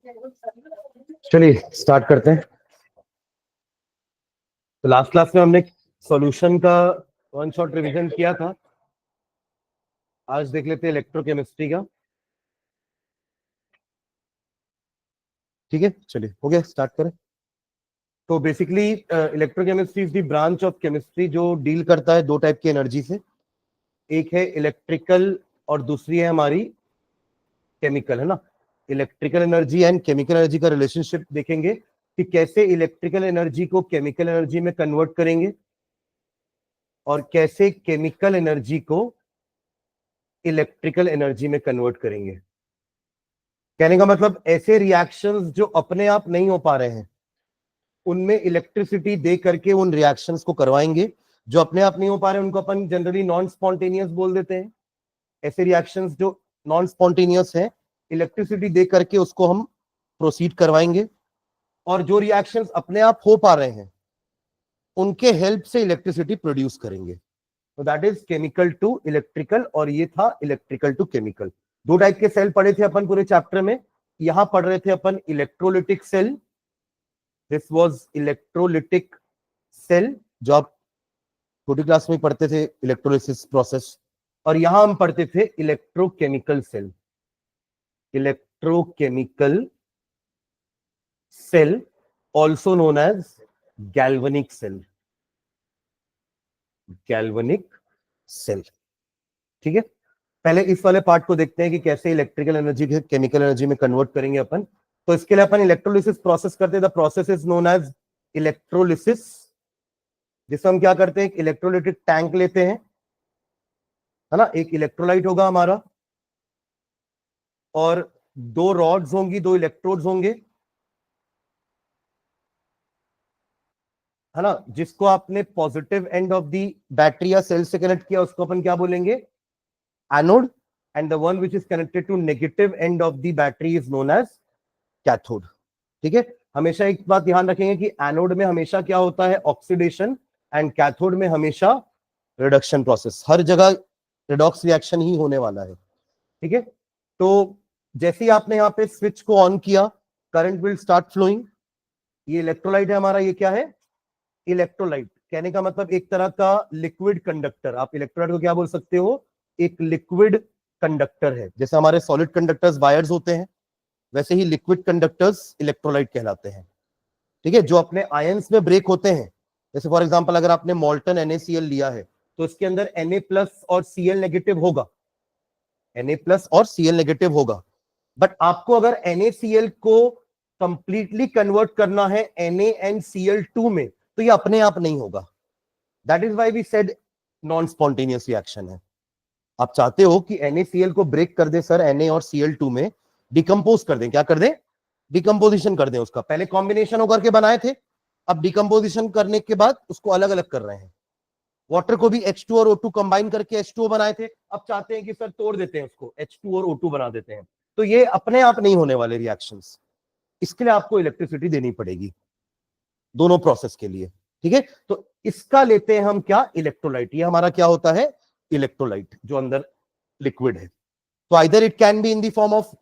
चलिए स्टार्ट करते हैं। तो लास्ट क्लास में हमने सॉल्यूशन का वन शॉट रिवीजन किया था। आज देख लेते हैं इलेक्ट्रोकेमिस्ट्री का। ठीक है, चलिए हो गया, स्टार्ट करें। तो basically electrochemistry is the branch of chemistry जो डील करता है दो टाइप की एनर्जी से। एक है इलेक्ट्रिकल और दूसरी है हमारी केमिकल, है ना। Electrical energy and chemical energy का रिलेशनशिप देखेंगे कि कैसे इलेक्ट्रिकल एनर्जी को केमिकल एनर्जी में कन्वर्ट करेंगे और कैसे केमिकल एनर्जी को इलेक्ट्रिकल एनर्जी में कन्वर्ट करेंगे। कहने का मतलब ऐसे रिएक्शंस जो अपने आप नहीं हो पा रहे हैं उनमें इलेक्ट्रिसिटी दे करके उन रिएक्शंस को करवाएंगे। जो अपने आप नहीं हो पा रहे उनको अपन जनरली नॉन स्पॉन्टेनियस बोल देते हैं। ऐसे रिएक्शंस जो नॉन स्पॉन्टेनियस है इलेक्ट्रिसिटी दे करके उसको हम प्रोसीड करवाएंगे, और जो रिएक्शंस अपने आप हो पा रहे हैं उनके हेल्प से इलेक्ट्रिसिटी प्रोड्यूस करेंगे। तो that is chemical to electrical, और ये था इलेक्ट्रिकल टू केमिकल। दो टाइप के सेल पढ़े थे अपन पूरे चैप्टर में। यहां पढ़ रहे थे अपन electrolytic cell, this was electrolytic cell जो आप छोटी क्लास में पढ़ते थे, इलेक्ट्रोलिसिस प्रोसेस। और यहां हम पढ़ते थे electrochemical cell, electrochemical cell also known as galvanic cell, galvanic cell. ठीक है, पहले इस वाले पार्ट को देखते हैं कि कैसे इलेक्ट्रिकल एनर्जी को केमिकल एनर्जी में कन्वर्ट करेंगे अपन। तो इसके लिए अपन इलेक्ट्रोलिसिस प्रोसेस करते हैं। The process is known as electrolysis, जिसमें हम क्या करते हैं, एक इलेक्ट्रोलिटिक टैंक लेते हैं, है ना। एक इलेक्ट्रोलाइट होगा हमारा और दो रॉड्स होंगी, दो इलेक्ट्रोड्स होंगे, है ना। जिसको आपने positive end of the battery या सेल से कनेक्ट किया उसको अपन क्या बोलेंगे, anode, and the one which is connected to negative end of the battery is known as cathode. ठीक है, हमेशा एक बात ध्यान रखेंगे कि एनोड में हमेशा क्या होता है, ऑक्सीडेशन, एंड कैथोड में हमेशा रिडक्शन प्रोसेस। हर जगह रिडॉक्स रिएक्शन ही होने वाला है। ठीक है, तो जैसे ही आपने यहाँ पे स्विच को ऑन किया करंट विल स्टार्ट फ्लोइंग। ये इलेक्ट्रोलाइट है हमारा, ये क्या है, इलेक्ट्रोलाइट। कहने का मतलब एक तरह का लिक्विड कंडक्टर। आप इलेक्ट्रोलाइट को क्या बोल सकते हो, एक लिक्विड कंडक्टर है। जैसे हमारे सॉलिड कंडक्टर्स वायर्स होते हैं, वैसे ही लिक्विड कंडक्टर्स इलेक्ट्रोलाइट कहलाते हैं। ठीक है, जो अपने आयंस में ब्रेक होते हैं। जैसे फॉर एग्जांपल अगर आपने मोल्टन NaCl लिया है तो इसके अंदर Na+ और Cl नेगेटिव होगा, Na+ और Cl नेगेटिव होगा। बट आपको अगर NaCl को कंप्लीटली कन्वर्ट करना है NaNCl2 में तो ये अपने आप नहीं होगा। That is why we said non spontaneous reaction है। आप चाहते हो कि NaCl को ब्रेक कर दे सर, Na और Cl2 में डिकम्पोज कर दें। क्या कर दें, डिकम्पोजिशन कर दें उसका। पहले कॉम्बिनेशन होकर के बनाए थे, अब डिकम्पोजिशन करने के बाद उसको अलग अलग कर रहे हैं। वाटर को भी H2 और O2 कंबाइन करके H2O बनाए थे, अब चाहते हैं कि सर तोड़ देते हैं उसको, H2 और O2 बना देते हैं। तो ये अपने आप नहीं होने वाले रिएक्शंस, इसके लिए आपको इलेक्ट्रिसिटी देनी पड़ेगी दोनों प्रोसेस के लिए। ठीक है, तो इसका लेते हैं हम क्या, इलेक्ट्रोलाइट। ये हमारा क्या होता है, इलेक्ट्रोलाइट जो अंदर लिक्विड है। तो either it can be in the form of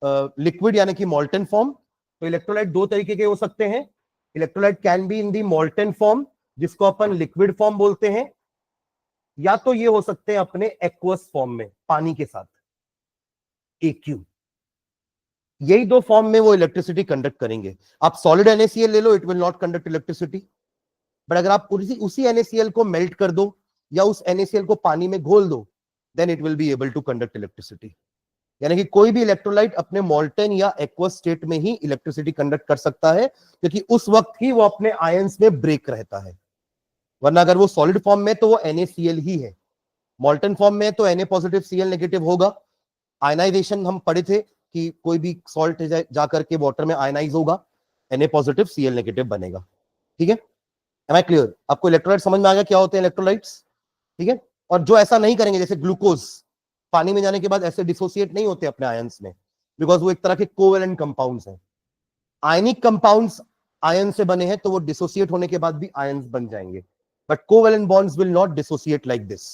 liquid यानी कि मोल्टन फॉर्म। तो इलेक्ट्रोलाइट दो तरीके के हो सकते हैं। Electrolyte can be in the molten form जिसको अपन लिक्विड फॉर्म बोलते हैं, या तो ये हो सकते हैं अपने एक्वस फॉर्म में पानी के साथ, AQ। यही दो फॉर्म में वो इलेक्ट्रिसिटी कंडक्ट करेंगे। आप सॉलिड NaCl ले लो, it will not conduct electricity. But अगर आप उसी NaCl को मेल्ट कर दो या उस NaCl को पानी में घोल दो, then it will be able to conduct electricity. यानी कि कोई भी इलेक्ट्रोलाइट अपने मोल्टन या एक्वस स्टेट में ही इलेक्ट्रिसिटी कंडक्ट कर सकता है, क्योंकि उस वक्त ही वो अपने आयंस में ब्रेक रहता है। वरना अगर वो सॉलिड फॉर्म में तो वो NaCl ही है, मोल्टन फॉर्म में तो Na+ Cl नेगेटिव होगा। आयनाइजेशन हम पढ़े थे कि कोई भी सॉल्ट जाकर के वाटर में आयनाइज होगा, Na+ Cl नेगेटिव बनेगा। ठीक है, एम आई क्लियर? आपको इलेक्ट्रोलाइट समझ में आ गया क्या होते हैं इलेक्ट्रोलाइट्स? ठीक है, और जो ऐसा नहीं करेंगे, जैसे ग्लूकोज पानी में जाने के बाद ऐसे डिसोसिएट नहीं होते अपने आयंस में, बिकॉज वो एक तरह के कोवेलेंट कंपाउंड्स हैं। आयनिक कंपाउंड्स आयन से बने हैं तो वो डिसोसिएट होने के बाद भी आयंस बन जाएंगे, but covalent bonds will not dissociate like this.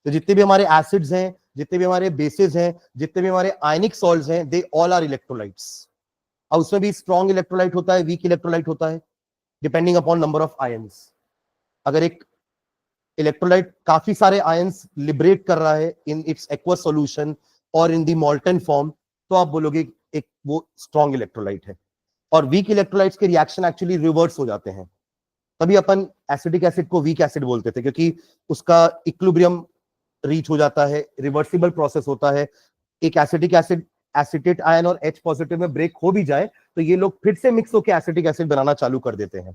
तो जितने भी हमारे एसिड्स हैं, जितने भी हमारे बेसेस हैं, जितने भी हमारे आयनिक सॉल्ट्स हैं, दे ऑल आर इलेक्ट्रोलाइट्स। और उसमें भी स्ट्रॉन्ग इलेक्ट्रोलाइट होता है, वीक इलेक्ट्रोलाइट होता है, depending upon number of ions. अगर एक इलेक्ट्रोलाइट काफी सारे आयंस लिबरेट कर रहा है इन इट्स एक्वस सॉल्यूशन और इन द मोल्टन फॉर्म, तो आप बोलोगे एक वो स्ट्रॉन्ग इलेक्ट्रोलाइट है। और वीक इलेक्ट्रोलाइट्स के रिएक्शन एक्चुअली रिवर्स हो जाते हैं, तभी अपन एसिडिक एसिड को वीक एसिड बोलते थे, क्योंकि उसका इक्विलिब्रियम रीच हो जाता है, रिवर्सिबल प्रोसेस होता है। एक एसिडिक एसिड एसिटेट आयन और H पॉजिटिव में ब्रेक हो भी जाए तो ये लोग फिर से मिक्स होकर एसिटिक एसिड बनाना चालू कर देते हैं।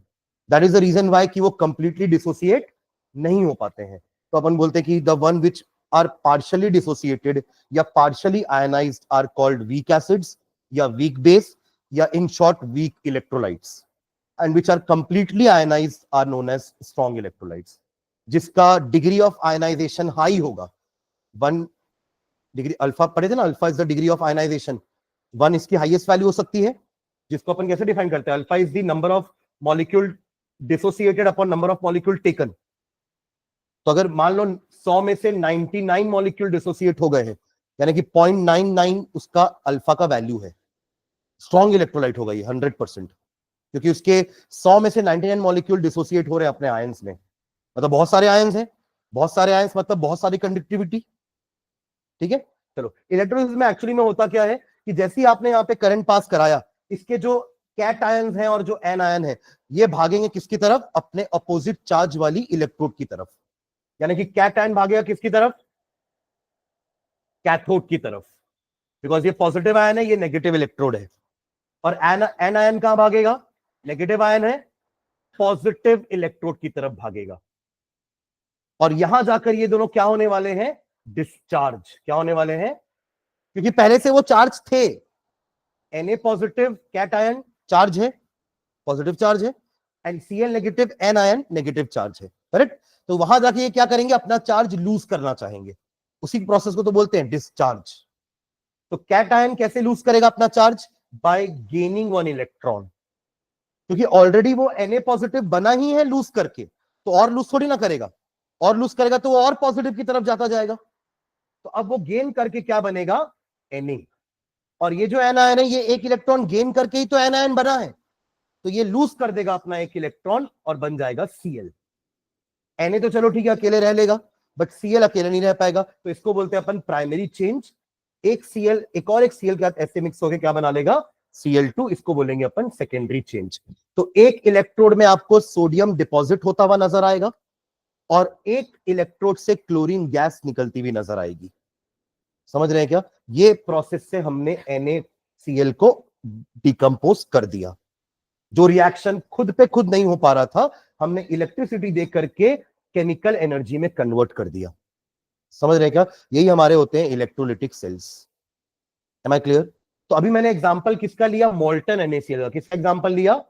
That is the reason why कि वो कंप्लीटली डिसोसिएट नहीं हो पाते हैं। तो अपन बोलते हैं कि the one which are partially dissociated या partially ionized are called weak acids या वीक बेस या in short weak electrolytes, and which are completely ionized are known as strong electrolytes. जिसका डिग्री ऑफ आयनाइजेशन हाई होगा, 1 degree alpha पढ़े थे ना, alpha is the degree of ionization, 1 इसकी highest value हो सकती है, जिसको अपन कैसे डिफाइन करते हैं, alpha is the number of molecule dissociated upon number of molecule taken. तो अगर मान लो 100 में से 99 मॉलिक्यूल डिसोसिएट हो गए हैं, यानी कि 0.99 उसका अल्फा का वैल्यू है, स्ट्रॉन्ग इलेक्ट्रोलाइट होगा ये 100%, क्योंकि उसके 100 में से 99 मॉलिक्यूल डिसोसिएट हो रहे हैं अपने आयंस में। मतलब बहुत सारे आयंस हैं, बहुत सारे आयंस मतलब बहुत सारी कंडक्टिविटी। ठीक है, चलो इलेक्ट्रोलिसिस में एक्चुअली में होता क्या है कि जैसे ही आपने यहाँ पे करंट पास कराया, इसके जो कैट आयंस हैं और जो एन आयन है ये भागेंगे किसकी तरफ, अपने अपोजिट चार्ज वाली इलेक्ट्रोड की तरफ। यानी कि कैट आयन भागेगा किसकी तरफ, कैथोड की तरफ, बिकॉज ये पॉजिटिव आयन है, ये नेगेटिव इलेक्ट्रोड है। और एन आयन कहां भागेगा, नेगेटिव आयन है, पॉजिटिव इलेक्ट्रोड की तरफ भागेगा। और यहां जाकर ये दोनों क्या होने वाले हैं, डिस्चार्ज। क्या होने वाले हैं, क्योंकि पहले से वो चार्ज थे, Na positive cation charge है, पॉजिटिव चार्ज है, and Cl negative anion negative charge है, करेक्ट। तो वहां जाके ये क्या करेंगे, अपना चार्ज लूज करना चाहेंगे, उसी प्रोसेस को तो बोलते हैं डिस्चार्ज। तो कैट आयन कैसे लूज करेगा अपना चार्ज, बाय गेनिंग 1 इलेक्ट्रॉन, क्योंकि ऑलरेडी वो Na पॉजिटिव बना ही है लूज करके, तो और लूज थोड़ी ना करेगा, और लूज करेगा तो वो और पॉजिटिव की तरफ जाता जाएगा। तो अब वो गेन करके क्या बनेगा, Na, और ये जो एन आयन है ये एक इलेक्ट्रॉन गेन करके ही तो एन आयन बना है, तो ये लूज कर देगा अपना एक इलेक्ट्रॉन और बन जाएगा Cl। Na तो चलो ठीक है अकेले रह लेगा, बट Cl अकेले नहीं रह पाएगा, तो इसको बोलते हैं अपन प्राइमरी चेंज। एक Cl एक और एक Cl के साथ ऐसे मिक्स होकर क्या बना लेगा, Cl2, इसको बोलेंगे अपन सेकेंडरी चेंज। तो एक इलेक्ट्रोड में आपको सोडियम डिपॉजिट होता हुआ नजर आएगा और एक इलेक्ट्रोड से क्लोरीन गैस निकलती हुई नजर आएगी। समझ रहे हैं क्या, ये प्रोसेस से हमने NaCl को डिकम्पोज कर दिया। जो रिएक्शन खुद पे खुद नहीं हो पा रहा था, हमने इलेक्ट्रिसिटी दे करके केमिकल एनर्जी में कन्वर्ट कर दिया। समझ रहे हैं क्या, यही हमारे होते हैं electrolytic cells. Am I clear. तो अभी मैंने एग्जांपल किसका लिया, मोल्टन NaCl का। किसका एग्जांपल लिया,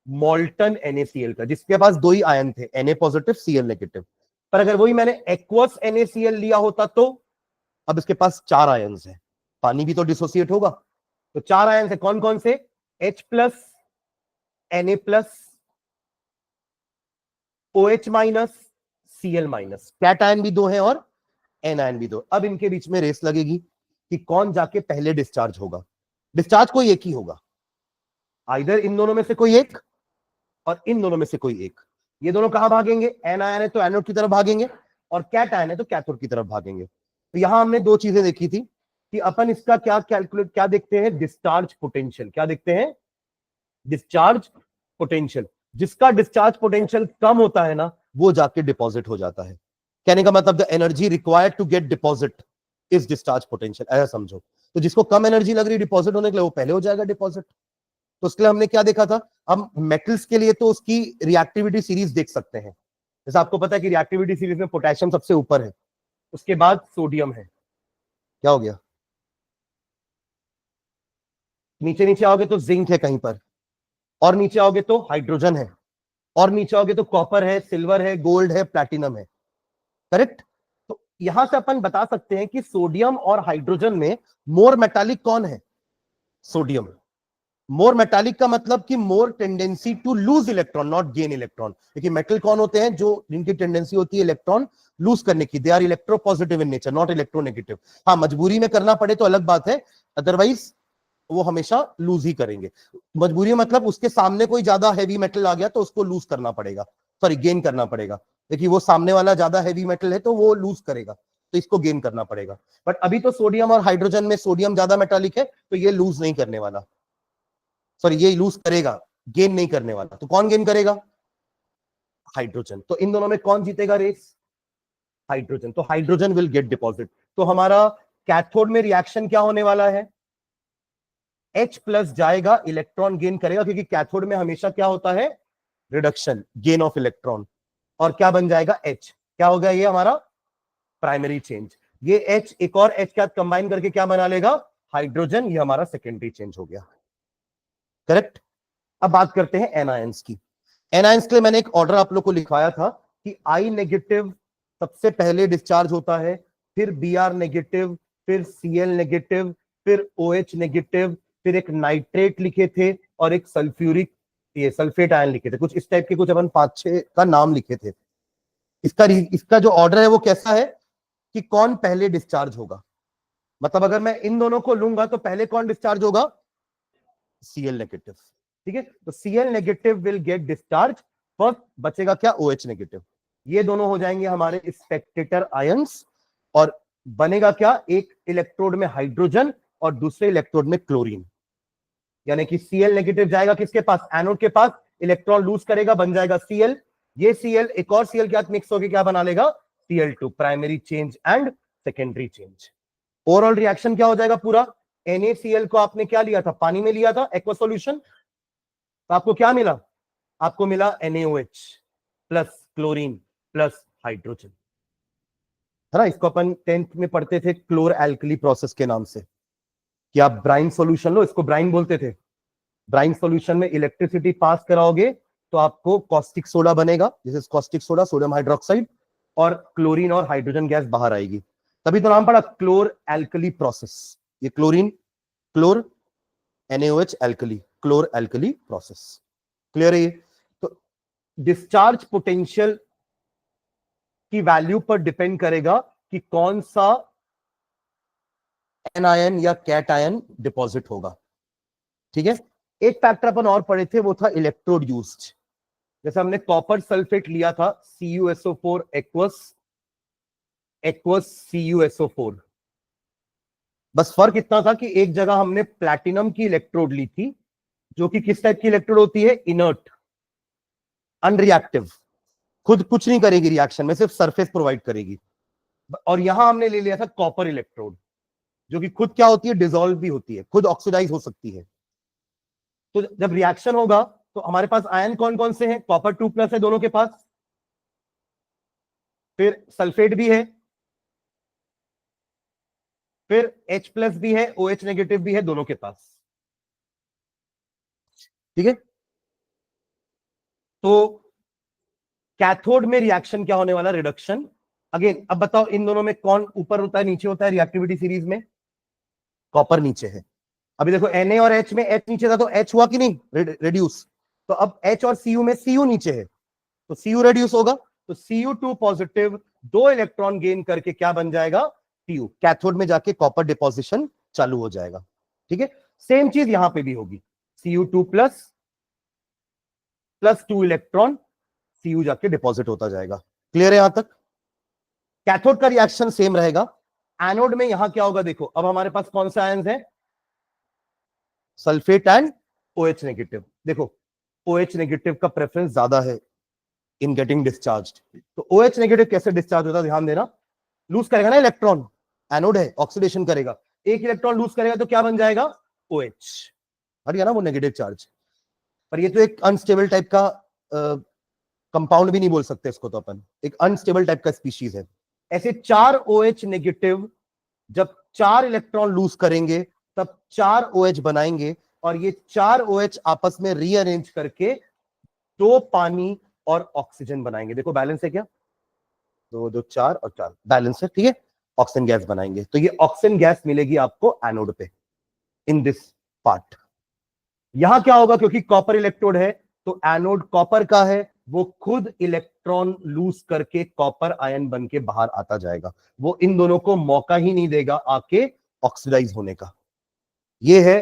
मोल्टन NaCl का, जिसके पास 2 ही आयन थे, Na पॉजिटिव Cl नेगेटिव। पर अगर वही मैंने एक्वस NaCl लिया होता तो अब इसके पास 4 आयन्स हैं, पानी भी तो डिसोसिएट होगा, तो 4 आयन्स है, कौन कौन से, H plus, Na plus, OH minus, Cl minus. Cation भी 2 हैं और एन आयन भी 2। अब इनके बीच में रेस लगेगी कि कौन जाके पहले डिस्चार्ज होगा। डिस्चार्ज कोई एक ही होगा, आइदर इन दोनों में से कोई एक और इन दोनों में से कोई एक। ये दोनों कहां भागेंगे, एन आयन है तो एनोड की तरफ भागेंगे और कैट आयन है तो कैथोड की तरफ भागेंगे। तो यहां हमने 2 चीजें देखी थी कि अपन इसका क्या कैलकुलेट, क्या देखते हैं, डिस्चार्ज पोटेंशियल। क्या देखते हैं, डिस्चार्ज पोटेंशियल। जिसका डिस्चार्ज पोटेंशियल कम होता है ना, वो जाके डिपॉजिट हो जाता है। कहने का मतलब the energy required to get deposit is discharge potential, ऐसा समझो। तो जिसको कम एनर्जी लग रही डिपॉजिट होने के लिए, वो पहले हो जाएगा डिपॉजिट। तो उसके लिए हमने क्या देखा था, हम मेटल्स के लिए तो उसकी रिएक्टिविटी सीरीज देख सकते हैं। जैसे आपको पता है कि रिएक्टिविटी सीरीज में पोटेशियम सबसे ऊपर है, उसके बाद सोडियम है, क्या हो गया, नीचे नीचे आओगे तो जिंक है कहीं पर, और नीचे आओगे तो हाइड्रोजन है, और नीचे आओगे तो कॉपर है, सिल्वर है, गोल्ड है, प्लैटिनम है, करेक्ट। तो यहां से अपन बता सकते हैं कि सोडियम और हाइड्रोजन में मोर मेटालिक कौन है, सोडियम। मोर मेटालिक का मतलब कि more tendency to lose electron, not gain electron. देखिए मेटल कौन होते हैं, जो जिनकी टेंडेंसी होती है इलेक्ट्रॉन लूज करने की, they are electropositive in nature, not electronegative. हाँ, मजबूरी में करना पड़े तो अलग बात है, अदरवाइज वो हमेशा लूज ही करेंगे। मजबूरी मतलब उसके सामने कोई ज्यादा हैवी मेटल आ गया तो उसको लूज करना पड़ेगा, सॉरी गेन करना पड़ेगा। देखिए वो सामने वाला ज्यादा हैवी मेटल है तो वो लूज करेगा, तो इसको गेन करना पड़ेगा। बट अभी तो सोडियम और हाइड्रोजन में सोडियम ज्यादा मेटालिक है तो ये लूज नहीं करने वाला, सॉरी ये लूज करेगा, गेन नहीं करने वाला। तो कौन गेन करेगा? हाइड्रोजन। तो इन दोनों में कौन जीतेगा रेस? हाइड्रोजन। तो हाइड्रोजन विल गेट डिपॉजिट। तो हमारा कैथोड में रिएक्शन क्या होने वाला है? H प्लस जाएगा, इलेक्ट्रॉन गेन करेगा, क्योंकि कैथोड में हमेशा क्या होता है? Reduction, gain of electron. और क्या बन जाएगा? H। क्या हो गया ये हमारा? Primary change. ये H एक और H के साथ कंबाइन करके क्या बना लेगा? हाइड्रोजन। ये हमारा सेकेंडरी चेंज हो गया। करेक्ट। अब बात करते हैं एनायंस की। एनायंस के लिए मैंने एक ऑर्डर आप लोग को लिखवाया था कि I नेगेटिव सबसे पहले डिस्चार्ज होता है, फिर Br नेगेटिव, फिर Cl नेगेटिव, फिर OH नेगेटिव, फिर एक नाइट्रेट लिखे थे और एक सल्फ्यूरिक, ये सल्फेट आयन लिखे थे। कुछ इस टाइप के कुछ अपन 5-6 का नाम लिखे थे। इसका जो ऑर्डर है वो कैसा है कि कौन पहले डिस्चार्ज होगा। मतलब अगर मैं इन दोनों को लूंगा तो पहले कौन डिस्चार्ज होगा? Cl negative. ठीक है, तो Cl negative will get discharge first, बचेगा क्या? OH negative. ये दोनों हो जाएंगे हमारे स्पेक्टेटर आयंस और बनेगा क्या? एक इलेक्ट्रोड में हाइड्रोजन और दूसरे इलेक्ट्रोड में क्लोरीन। यानी कि Cl नेगेटिव जाएगा किसके पास? एनोड के पास, इलेक्ट्रॉन लूज करेगा, बन जाएगा Cl। ये Cl एक और Cl के साथ मिक्स होकर क्या बना लेगा? Cl2, primary change and secondary change. Overall reaction क्या हो जाएगा पूरा? NaCl को आपने क्या लिया था? पानी में लिया था, एक्वा सॉल्यूशन। तो आपको क्या मिला? आपको मिला NaOH plus chlorine plus hydrogen, है ना। इसको अपन 10th में पढ़ते थे क्लोर एल्कली प्रोसेस के नाम से, कि आप ब्राइन सॉल्यूशन लो, इसको ब्राइन बोलते थे। ब्राइन सॉल्यूशन में इलेक्ट्रिसिटी पास कराओगे तो आपको कॉस्टिक सोडा बनेगा, जैसे कॉस्टिक सोडा, सोडियम हाइड्रोक्साइड, और क्लोरीन और हाइड्रोजन गैस बाहर आएगी। तभी तो नाम पड़ा क्लोर एल्कली प्रोसेस। ये chlorine, chlor, NaOH alkali, chlor alkali process. Clear है ये? तो डिस्चार्ज पोटेंशियल की वैल्यू पर डिपेंड करेगा कि कौन सा एनायन या कैट आयन डिपॉजिट होगा। ठीक है, एक फैक्टर अपन और पढ़े थे, वो था इलेक्ट्रोड यूज्ड। जैसे हमने कॉपर सल्फेट लिया था, CuSO4 एक्वस, एक्वस CuSO4। बस फर्क इतना था कि एक जगह हमने प्लैटिनम की इलेक्ट्रोड ली थी, जो कि किस टाइप की इलेक्ट्रोड होती है? इनर्ट, अनरिएक्टिव, खुद कुछ नहीं करेगी रिएक्शन में, सिर्फ सरफेस प्रोवाइड करेगी। और यहां हमने ले लिया था कॉपर इलेक्ट्रोड, जो कि खुद क्या होती है? डिसॉल्व भी होती है, खुद ऑक्सीडाइज हो सकती है। तो जब रिएक्शन होगा तो हमारे पास आयन कौन कौन से हैं? कॉपर 2+ है दोनों के पास, फिर सल्फेट भी है, फिर H+ भी है, OH नेगेटिव भी है दोनों के पास। ठीक है, तो कैथोड में रिएक्शन क्या होने वाला? रिडक्शन। अगेन अब बताओ इन दोनों में कौन ऊपर होता है, नीचे होता है रिएक्टिविटी सीरीज में? कॉपर नीचे है। अभी देखो Na और H में H नीचे था तो H हुआ कि नहीं? रिड्यूस। तो अब H और Cu में Cu नीचे है तो Cu रिड्यूस होगा। तो Cu2 पॉजिटिव 2 इलेक्ट्रॉन गेन करके क्या बन जाएगा? Cu। कैथोड में जाके कॉपर डिपोजिशन चालू हो जाएगा। ठीक है, सेम चीज यहां पे भी होगी। Cu2 प्लस 2 इलेक्ट्रॉन, Cu जाके डिपॉजिट होता जाएगा। क्लियर है यहां तक? कैथोड का रिएक्शन सेम रहेगा। एनोड में यहां क्या होगा? देखो अब हमारे पास कौन सा आयंस है? Sulphate and OH negative. देखो OH नेगेटिव का प्रेफरेंस ज्यादा है इन गेटिंग डिस्चार्ज्ड। तो OH नेगेटिव कैसे डिस्चार्ज होता है? ध्यान देना, लूज करेगा ना इलेक्ट्रॉन, एनोड है, ऑक्सीडेशन करेगा, एक इलेक्ट्रॉन लूज करेगा तो क्या बन जाएगा? OH। हट गया ना वो नेगेटिव चार्ज। पर ये तो एक अनस्टेबल टाइप का कंपाउंड भी नहीं बोल सकते इसको, तो अपन एक अनस्टेबल टाइप का स्पीशीज है। ऐसे 4 OH नेगेटिव जब 4 इलेक्ट्रॉन लूज करेंगे तब 4 OH बनाएंगे, और ये 4 OH आपस में रीअरेंज करके 2 पानी और ऑक्सीजन बनाएंगे। देखो बैलेंस है क्या? 2 2 4 और 4 बैलेंस है। ठीक है, ऑक्सीजन गैस बनाएंगे। तो ये ऑक्सीजन गैस मिलेगी आपको एनोड पे, इन दिस पार्ट। यहां क्या होगा? क्योंकि कॉपर इलेक्ट्रोड है तो एनोड कॉपर का है, वो खुद इलेक्ट्रॉन लूज करके कॉपर आयन बन के बाहर आता जाएगा। वो इन दोनों को मौका ही नहीं देगा आके ऑक्सीडाइज होने का। ये है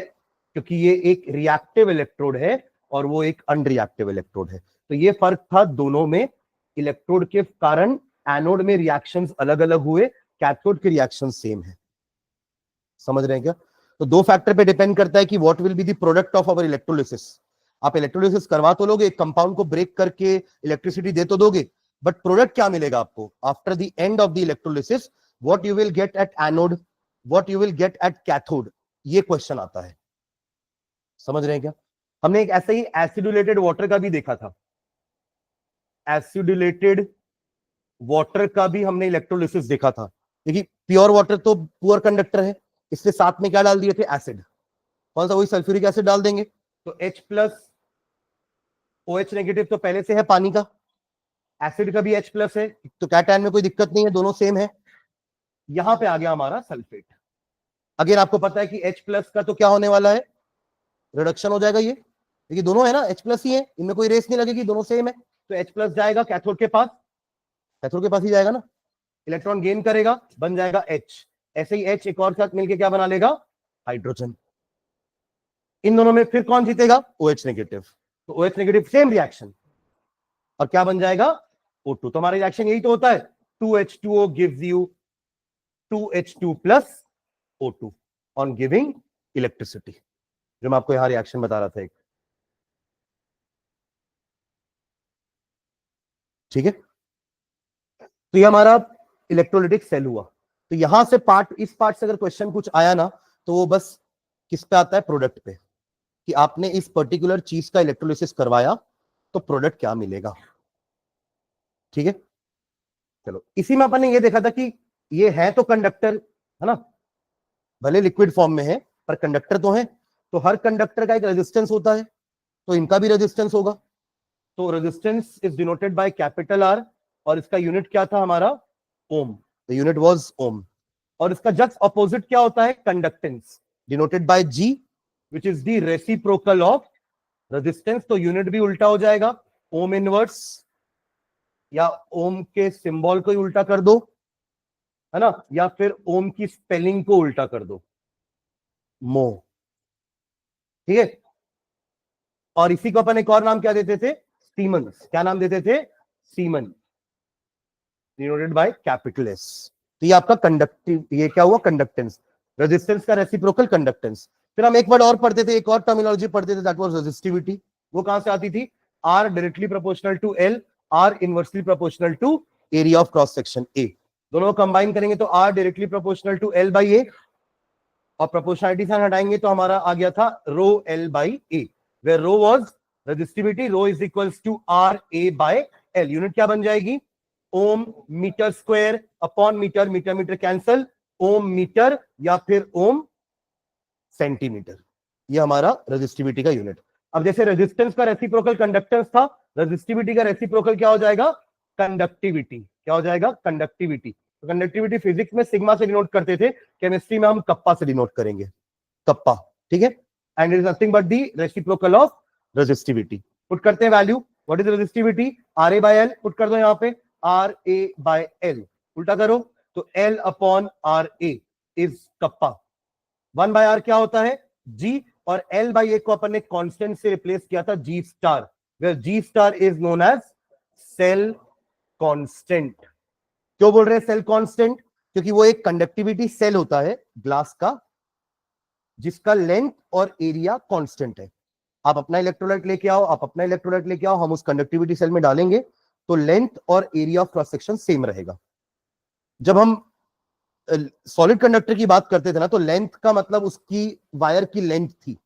क्योंकि ये एक रिएक्टिव इलेक्ट्रोड है और वो एक अनरिएक्टिव इलेक्ट्रोड है। तो ये फर्क था दोनों में। इलेक्ट्रोड के कारण एनोड में रिएक्शंस अलग अलग हुए, कैथोड के रिएक्शन सेम है। समझ रहे हैं क्या? तो दो फैक्टर पे डिपेंड करता है कि what will be the product of our electrolysis. आप इलेक्ट्रोलिसिस करवा तो लोगे, एक कंपाउंड को ब्रेक करके इलेक्ट्रिसिटी दे तो दोगे, बट प्रोडक्ट क्या मिलेगा आपको after the end of the electrolysis? What you will get at anode, what you will get at cathode, ये क्वेश्चन आता है। समझ रहे हैं क्या? हमने एक ऐसा ही एसिडुलेटेड वाटर का भी देखा था। एसिडुलेटेड वाटर का भी हमने इलेक्ट्रोलिसिस देखा था। देखिए प्योर वाटर तो पुअर कंडक्टर है, इसके साथ में क्या डाल दिए थे? एसिड। कौन सा? वही सल्फ्यूरिक एसिड डाल देंगे। तो H प्लस OH नेगेटिव तो पहले से है पानी का, एसिड का भी H प्लस है, तो कैटायन में कोई दिक्कत नहीं है, दोनों सेम है। यहां पे आ गया हमारा सल्फेट। अगेन आपको पता है कि H प्लस का तो क्या होने वाला है? रिडक्शन हो जाएगा। ये देखिए दोनों है ना, H प्लस ही है, इनमें कोई रेस नहीं लगेगी, दोनों सेम है। तो H प्लस जाएगा कैथोड के पास, कैथोड के पास ही जाएगा ना, इलेक्ट्रॉन गेन करेगा, बन जाएगा H। ऐसे ही H एक और साथ मिलकर क्या बना लेगा? हाइड्रोजन। इन दोनों में फिर कौन जीतेगा? OH negative. तो OH नेगेटिव सेम रिएक्शन, और क्या बन जाएगा? O2। तो हमारा रिएक्शन यही तो होता है, 2H2O gives you 2H2 plus O2 on giving electricity, जो मैं आपको यहां रिएक्शन बता रहा था एक। ठीक है, तो ये हमारा इलेक्ट्रोलिटिक सेल हुआ। तो यहां से पार्ट, इस पार्ट से अगर क्वेश्चन कुछ आया ना, तो वो बस किस पे आता है? प्रोडक्ट पे, कि आपने इस पर्टिकुलर चीज का इलेक्ट्रोलिसिस करवाया तो प्रोडक्ट क्या मिलेगा। ठीक है, चलो इसी में अपन ने ये देखा था कि ये है तो कंडक्टर, है ना, भले लिक्विड फॉर्म में है पर कंडक्टर तो है। तो हर कंडक्टर का एक रेजिस्टेंस होता है, तो इनका भी रेजिस्टेंस होगा। तो resistance is denoted by capital R, और इसका यूनिट क्या था हमारा? ओम। द यूनिट वाज ओम। और इसका जस्ट अपोजिट क्या होता है? Conductance, denoted by G, which is the reciprocal of resistance. तो यूनिट भी उल्टा हो जाएगा, ओम इनवर्स, या ओम के सिंबल को ही उल्टा कर दो, है ना, या फिर ओम की स्पेलिंग को उल्टा कर दो, मो। ठीक है, और इसी को अपन एक और नाम क्या देते थे? सीमंस। क्या नाम देते थे? Semen, denoted by capital S। तो ये आपका कंडक्टिव, ये क्या हुआ? कंडक्टेंस। रेजिस्टेंस का रेसिप्रोकल कंडक्टेंस। फिर हम एक वर्ड और पढ़ते थे, एक और टर्मिनोलॉजी पढ़ते थे, दैट वाज रेजिस्टिविटी। वो कहां से आती थी? R directly proportional to L, R inversely proportional to area of cross section A। दोनों को कंबाइन करेंगे तो R directly proportional to L by A, और प्रोपोर्शनलिटी साइन हटाएंगे तो हमारा आ गया था rho L by A, where rho was resistivity, rho is equals to R A by L। Unit क्या बन जाएगी? Ohm metre square upon metre, metre metre cancel, ohm metre या फिर ओम सेंटीमीटर। ये हमारा रेजिस्टिविटी का यूनिट। अब जैसे रेजिस्टेंस का रेसिप्रोकल कंडक्टेंस था, रेजिस्टिविटी का रेसिप्रोकल क्या हो जाएगा? कंडक्टिविटी। क्या हो जाएगा? कंडक्टिविटी। तो कंडक्टिविटी फिजिक्स में सिग्मा से डिनोट करते थे, केमिस्ट्री में हम कप्पा से डिनोट करेंगे, कप्पा। ठीक है, and it is nothing but the reciprocal of resistivity. Put करते हैं value, what is resistivity? RA by L। पुट कर दो यहां पे RA बाय L, उल्टा करो तो L upon RA is kappa. 1 by R क्या होता है? G, और L बाई A को अपन ने कांस्टेंट से रिप्लेस किया था G star, where G star is known as cell constant. क्यों बोल रहे हैं सेल कांस्टेंट? क्योंकि वो एक कंडक्टिविटी सेल होता है ग्लास का, जिसका लेंथ और एरिया कांस्टेंट है। आप अपना इलेक्ट्रोलाइट लेके आओ, आप अपना इलेक्ट्रोलाइट लेके आओ, हम उस कंडक्टिविटी सेल में डालेंगे तो लेंथ और area of cross section same रहेगा। जब हम सॉलिड कंडक्टर की बात करते थे ना, तो लेंथ का मतलब उसकी वायर की लेंथ थी,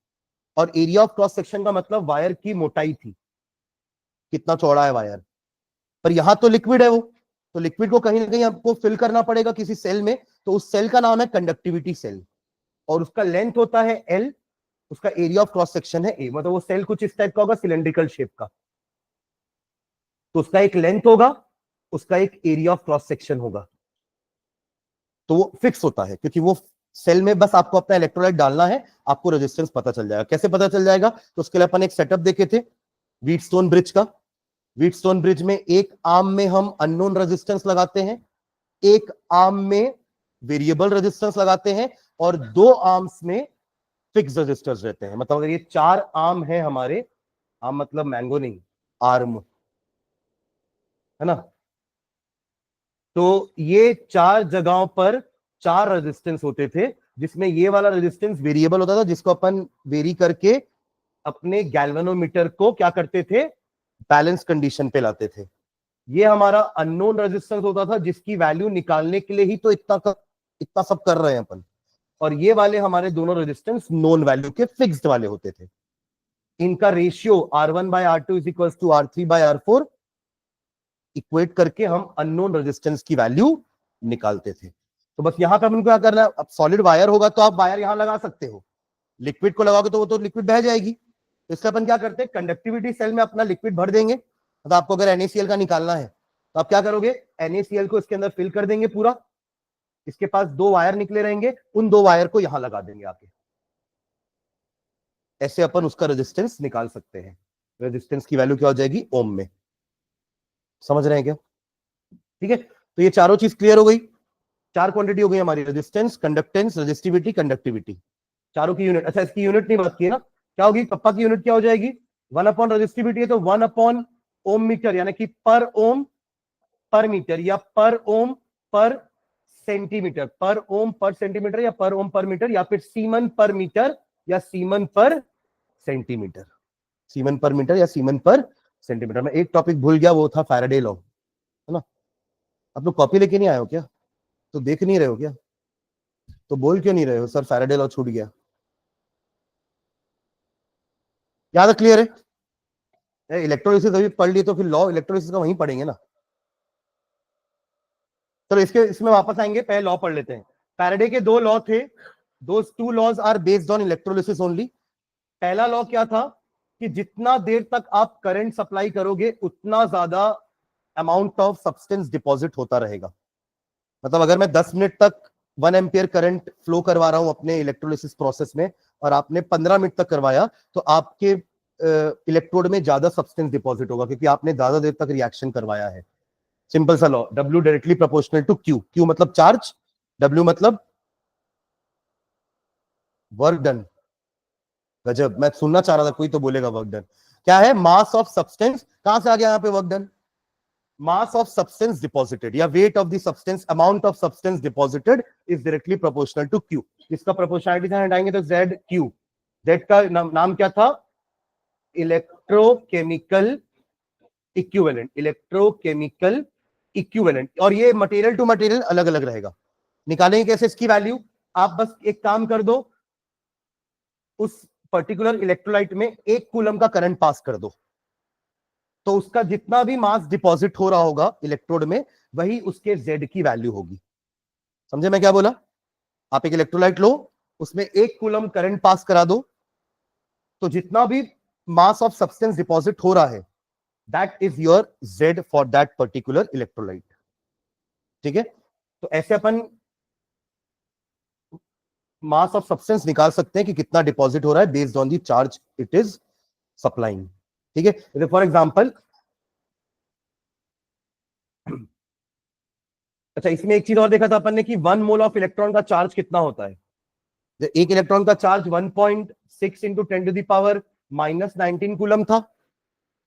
और एरिया ऑफ क्रॉस सेक्शन का मतलब वायर की मोटाई थी, कितना चौड़ा है वायर। पर यहां तो लिक्विड है वो, तो लिक्विड को कहीं ना कहीं आपको फिल करना पड़ेगा किसी सेल में, तो उस सेल का नाम है कंडक्टिविटी सेल, और उसका लेंथ होता है L, उसका एरिया ऑफ क्रॉस सेक्शन है A। मतलब वो सेल कुछ इस टाइप का होगा, सिलेंड्रिकल शेप का, तो उसका एक लेंथ होगा, उसका एक एरिया ऑफ क्रॉस सेक्शन होगा, तो वो फिक्स होता है, क्योंकि वो सेल में बस आपको अपना इलेक्ट्रोलाइट डालना है, आपको रेजिस्टेंस पता चल जाएगा। कैसे पता चल जाएगा? तो उसके लिए अपन एक सेटअप देखे थे व्हीटस्टोन ब्रिज का। व्हीटस्टोन ब्रिज में एक आर्म में हम अननोन रेजिस्टेंस लगाते हैं, एक आर्म में वेरिएबल रेजिस्टेंस लगाते हैं, और दो आर्म्स में फिक्स रजिस्टर्स रहते हैं। मतलब अगर ये 4 आर्म है हमारे, आर्म मतलब मैंगो नहीं, आर्म, है ना, तो ये 4 जगहों पर 4 रेजिस्टेंस होते थे, जिसमें ये वाला रेजिस्टेंस वेरिएबल होता था, जिसको अपन वेरी करके अपने गैल्वेनोमीटर को क्या करते थे, बैलेंस कंडीशन पे लाते थे। ये हमारा अननोन रेजिस्टेंस होता था, जिसकी वैल्यू निकालने के लिए ही तो इतना सब कर रहे हैं अपन। और ये वाले हमारे दोनों रेजिस्टेंस नोन वैल्यू के फिक्स्ड वाले होते थे। इनका ratio R1/R2 is equal to R3/R4 equate करके हम अननोन रेजिस्टेंस की वैल्यू निकालते थे। तो बस यहां पे हमको क्या करना है, अब सॉलिड वायर होगा तो आप वायर यहां लगा सकते हो, लिक्विड को लगाओगे तो वो तो लिक्विड बह जाएगी। तो इससे अपन क्या करते हैं, कंडक्टिविटी सेल में अपना लिक्विड भर देंगे। तो आपको अगर NaCl का निकालना है तो आप क्या करोगे, NaCl को इसके अंदर फिल कर देंगे पूरा, इसके पास 2 वायर निकले रहेंगे, उन 2 वायर को यहां लगा देंगे आके। ऐसे अपन उसका रेजिस्टेंस निकाल सकते हैं। रेजिस्टेंस की वैल्यू क्या हो जाएगी, ओम में। समझ रहे हैं क्या? ठीक है, तो ये चारों चीज क्लियर हो गई। 4 क्वांटिटी हो गई हमारी, रेजिस्टेंस, कंडक्टेंस, रेजिस्टिविटी, कंडक्टिविटी, चारों की यूनिट। अच्छा, इसकी यूनिट नहीं बात की है ना, क्या होगी, कप्पा की यूनिट क्या हो जाएगी, 1 रेजिस्टिविटी है तो 1 ओम मीटर, यानी कि पर ओम पर मीटर, या पर ओम पर सेंटीमीटर, पर ओम पर सेंटीमीटर, या पर ओम पर मीटर, या फिर सीमन पर मीटर, या सीमन पर सेंटीमीटर, सीमन पर मीटर या सीमन पर सेंटीमीटर। में एक टॉपिक भूल गया, वो था फैराडे लॉ, है ना। आप लोग कॉपी लेके नहीं आए हो क्या, तो देख नहीं रहे हो क्या, तो बोल क्यों नहीं रहे हो सर फैराडे लॉ छूट गया? याद क्लियर है? इलेक्ट्रोलिसिस अभी पढ़ लिए तो फिर लॉ इलेक्ट्रोलिसिस का वहीं पढ़ेंगे ना। चलो इसमें वापस आएंगे, पहले लॉ पढ़ लेते हैं। फैराडे के 2 लॉ थे, those 2 laws are based on electrolysis only. पहला लॉ क्या था कि जितना देर तक आप करंट सप्लाई करोगे उतना ज्यादा अमाउंट ऑफ सब्सटेंस डिपॉजिट होता रहेगा। मतलब अगर मैं 10 मिनट तक 1 एम्पियर करंट फ्लो करवा रहा हूं अपने इलेक्ट्रोलिसिस प्रोसेस में, और आपने 15 मिनट तक करवाया, तो आपके इलेक्ट्रोड में ज्यादा सब्सटेंस डिपॉजिट होगा, क्योंकि आपने ज्यादा देर तक रिएक्शन करवाया है। सिंपल सा law, W directly proportional to Q। Q मतलब चार्ज, W मतलब वर्क डन। गजब, मैं सुनना चाह रहा था कोई तो बोलेगा वर्क डन। क्या है, मास ऑफ सब्सटेंस, कहां से आ गया यहाँ पे work done, mass of substance deposited या weight of the substance, amount of substance deposited is directly proportional to Q। इसका प्रोपोर्शनलिटी से हटाएंगे तो ZQ। Z का नाम क्या था, इलेक्ट्रोकेमिकल इक्विवेलेंट, इलेक्ट्रोकेमिकल इक्विवेलेंट। और ये मटेरियल टू मटेरियल अलग अलग रहेगा। निकालेंगे कैसे इसकी वैल्यू, आप बस एक काम कर दो, उस पर्टिकुलर इलेक्ट्रोलाइट में 1 कूलम का करंट पास कर दो, तो उसका जितना भी मास डिपॉजिट हो रहा होगा इलेक्ट्रोड में, वही उसके Z की वैल्यू होगी। समझे मैं क्या बोला? आप एक इलेक्ट्रोलाइट लो, उसमें 1 कूलम करंट पास करा दो, तो जितना भी मास ऑफ सब्सटेंस डिपॉजिट हो रहा है, that is your Z for that particular electrolyte. ठीक है, तो ऐसे अपन मास ऑफ सब्सटेंस निकाल सकते हैं कि कितना डिपॉजिट हो रहा है based on the charge it is supplying. ठीक है, फॉर एग्जांपल, अच्छा इसमें एक चीज और देखा था अपन ने कि 1 मोल ऑफ इलेक्ट्रॉन का चार्ज कितना होता है। एक इलेक्ट्रॉन का चार्ज 1.6 इंटू 10⁻⁻19 कूलम था,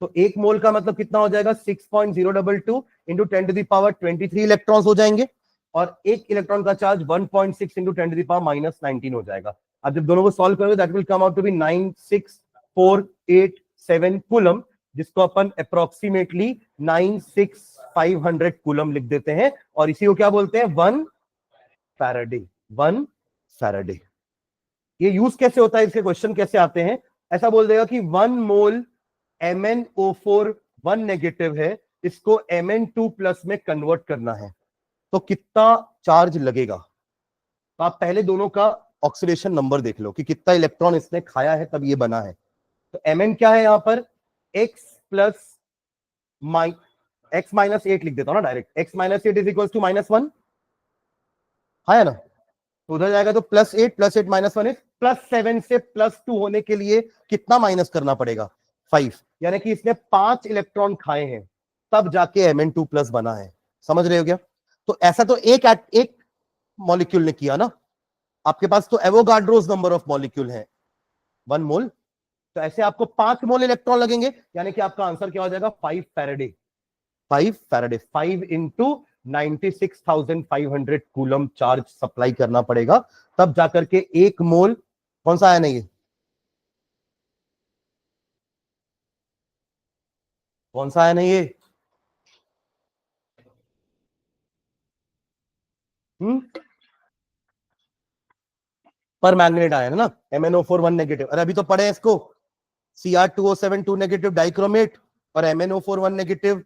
तो 1 मोल का मतलब कितना हो जाएगा, 6.022 इंटू 10⁻23 इलेक्ट्रॉन्स हो जाएंगे, और एक इलेक्ट्रॉन का चार्ज 1.6 इंटू 10⁻⁻19 हो जाएगा। अब जब दोनों को सॉल्व करोगे that will come out to be 96487 coulomb, जिसको अपन अप्रोक्सीमेटली 96500 कूलम लिख देते हैं, और इसी को क्या बोलते हैं, 1 फैराडे। 1 फैराडे। ये यूज कैसे होता है, इसके क्वेश्चन कैसे आते हैं, ऐसा बोल देगा कि 1 मोल MnO4 1 नेगेटिव है, इसको Mn2 प्लस में कन्वर्ट करना है, तो कितना चार्ज लगेगा। तो आप पहले दोनों का ऑक्सीडेशन नंबर देख लो कि कितना इलेक्ट्रॉन इसने खाया है तब ये बना है। तो Mn क्या है यहां पर, x माइनस 8 लिख देता हूं ना direct, x minus 8 is equal to -1, है ना, तो उधर जाएगा तो +8 +8 -1 इज +7 से +2 होने के लिए कितना माइनस करना पड़ेगा, 5, यानी कि इसने 5 इलेक्ट्रॉन खाए हैं तब जाके Mn2 प्लस बना है। समझ रहे हो क्या? तो ऐसा तो एक मॉलिक्यूल ने किया ना, आपके पास तो एवोगाड्रोस नंबर ऑफ मॉलिक्यूल है, 1 मोल। तो ऐसे आपको 5 मोल इलेक्ट्रॉन लगेंगे, यानी कि आपका आंसर क्या हो जाएगा 5 Faraday. 5 Faraday, 5 into 96,500 coulomb charge supply करना पड़ेगा, तब जाकर के 1 मोल, कौन सा आया ना ये, कौन सा आया ना ये, पर मैग्नेट आया है ना, MnO4 1 नेगेटिव। अरे अभी तो पढ़े इसको, Cr2O7 2 नेगेटिव डाइक्रोमेट और MnO4 1 नेगेटिव।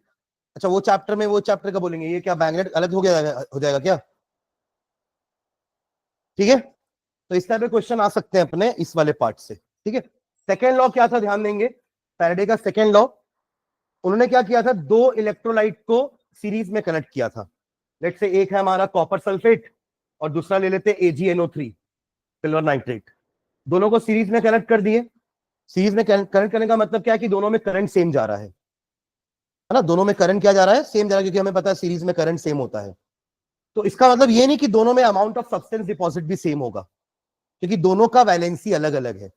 अच्छा वो चैप्टर में, वो चैप्टर का बोलेंगे, ये क्या मैग्नेट अलग हो जाएगा क्या? ठीक है, तो इस टाइप के क्वेश्चन आ सकते हैं अपने इस वाले पार्ट से। ठीक है, सेकेंड लॉ क्या था, ध्यान देंगे, फैराडे का सेकेंड लॉ। उन्होंने क्या किया था, 2 इलेक्ट्रोलाइट को सीरीज में कनेक्ट किया था। लेट से एक है हमारा कॉपर सल्फेट और दूसरा ले लेते AgNO3 सिल्वर नाइट्रेट। दोनों को सीरीज में कनेक्ट कर दिए। सीरीज में कनेक्ट करने का मतलब क्या है कि दोनों में करंट सेम जा रहा है ना, दोनों में करंट क्या जा रहा है, सेम जा रहा है, क्योंकि हमें पता है सीरीज में करंट सेम होता है। तो इसका मतलब ये नहीं कि दोनों में अमाउंट ऑफ सब्सटेंस डिपॉजिट भी सेम होगा, क्योंकि दोनों का वैलेंसी अलग अलग है।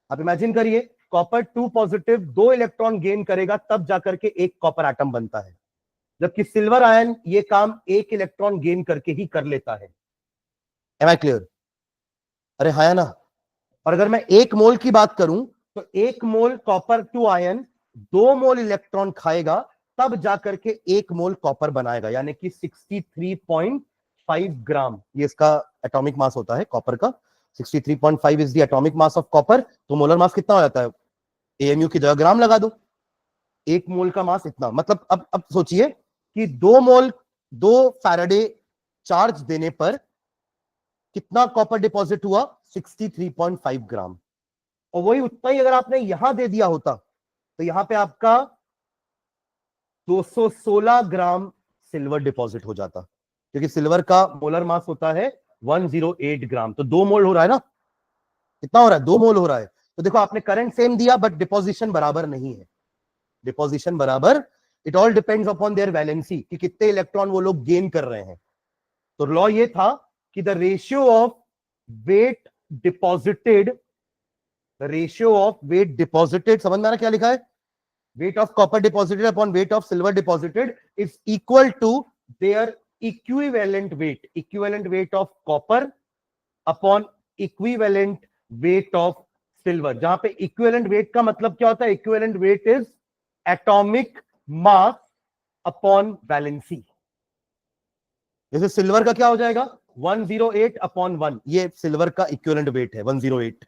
आप इमेजिन करिए, कॉपर 2 पॉजिटिव 2 इलेक्ट्रॉन गेन करेगा तब जाकर के एक कॉपर एटम बनता है, जबकि सिल्वर आयन ये काम 1 इलेक्ट्रॉन गेन करके ही कर लेता है। Am I clear? अरे हाँ ना। और अगर मैं 1 मोल की बात करूं, तो 1 मोल कॉपर 2 आयन 2 मोल इलेक्ट्रॉन खाएगा, तब जाकर के 1 मोल कॉपर बनाएगा, यानी कि 63.5 ग्राम ये इसका एटॉमिक मास होता है कॉपर का। 63.5 is the atomic mass of copper. तो मोलर मास कितना हो जाता है, AMU की जगह ग्राम लगा दो, 1 मोल का मास इतना। मतलब अब सोचिए कि 2 मोल 2 फैराडे चार्ज देने पर कितना कॉपर डिपॉजिट हुआ, 63.5 ग्राम। और वही उतना ही अगर आपने यहां दे दिया होता, तो यहां पे आपका 216 ग्राम सिल्वर डिपॉजिट हो जाता, क्योंकि सिल्वर का मोलर मास होता है 108 ग्राम। तो 2 मोल हो रहा है ना, कितना हो रहा है, 2 मोल हो रहा है। तो देखो आपने करंट सेम दिया बट डिपोजिशन बराबर नहीं है, डिपोजिशन बराबर, it all depends upon their valency, कि कितने इलेक्ट्रॉन वो लोग गेन कर रहे हैं। तो लॉ ये था कि the ratio of weight deposited, the ratio of weight deposited, समझ में आ रहा क्या लिखा है, weight of copper deposited upon weight of silver deposited is equal to their equivalent weight of copper upon equivalent weight of silver। जहां पे equivalent weight का मतलब क्या होता है, equivalent weight is atomic mass upon valency। जैसे silver का क्या हो जाएगा 108 upon 1, ये सिल्वर का equivalent weight है 108,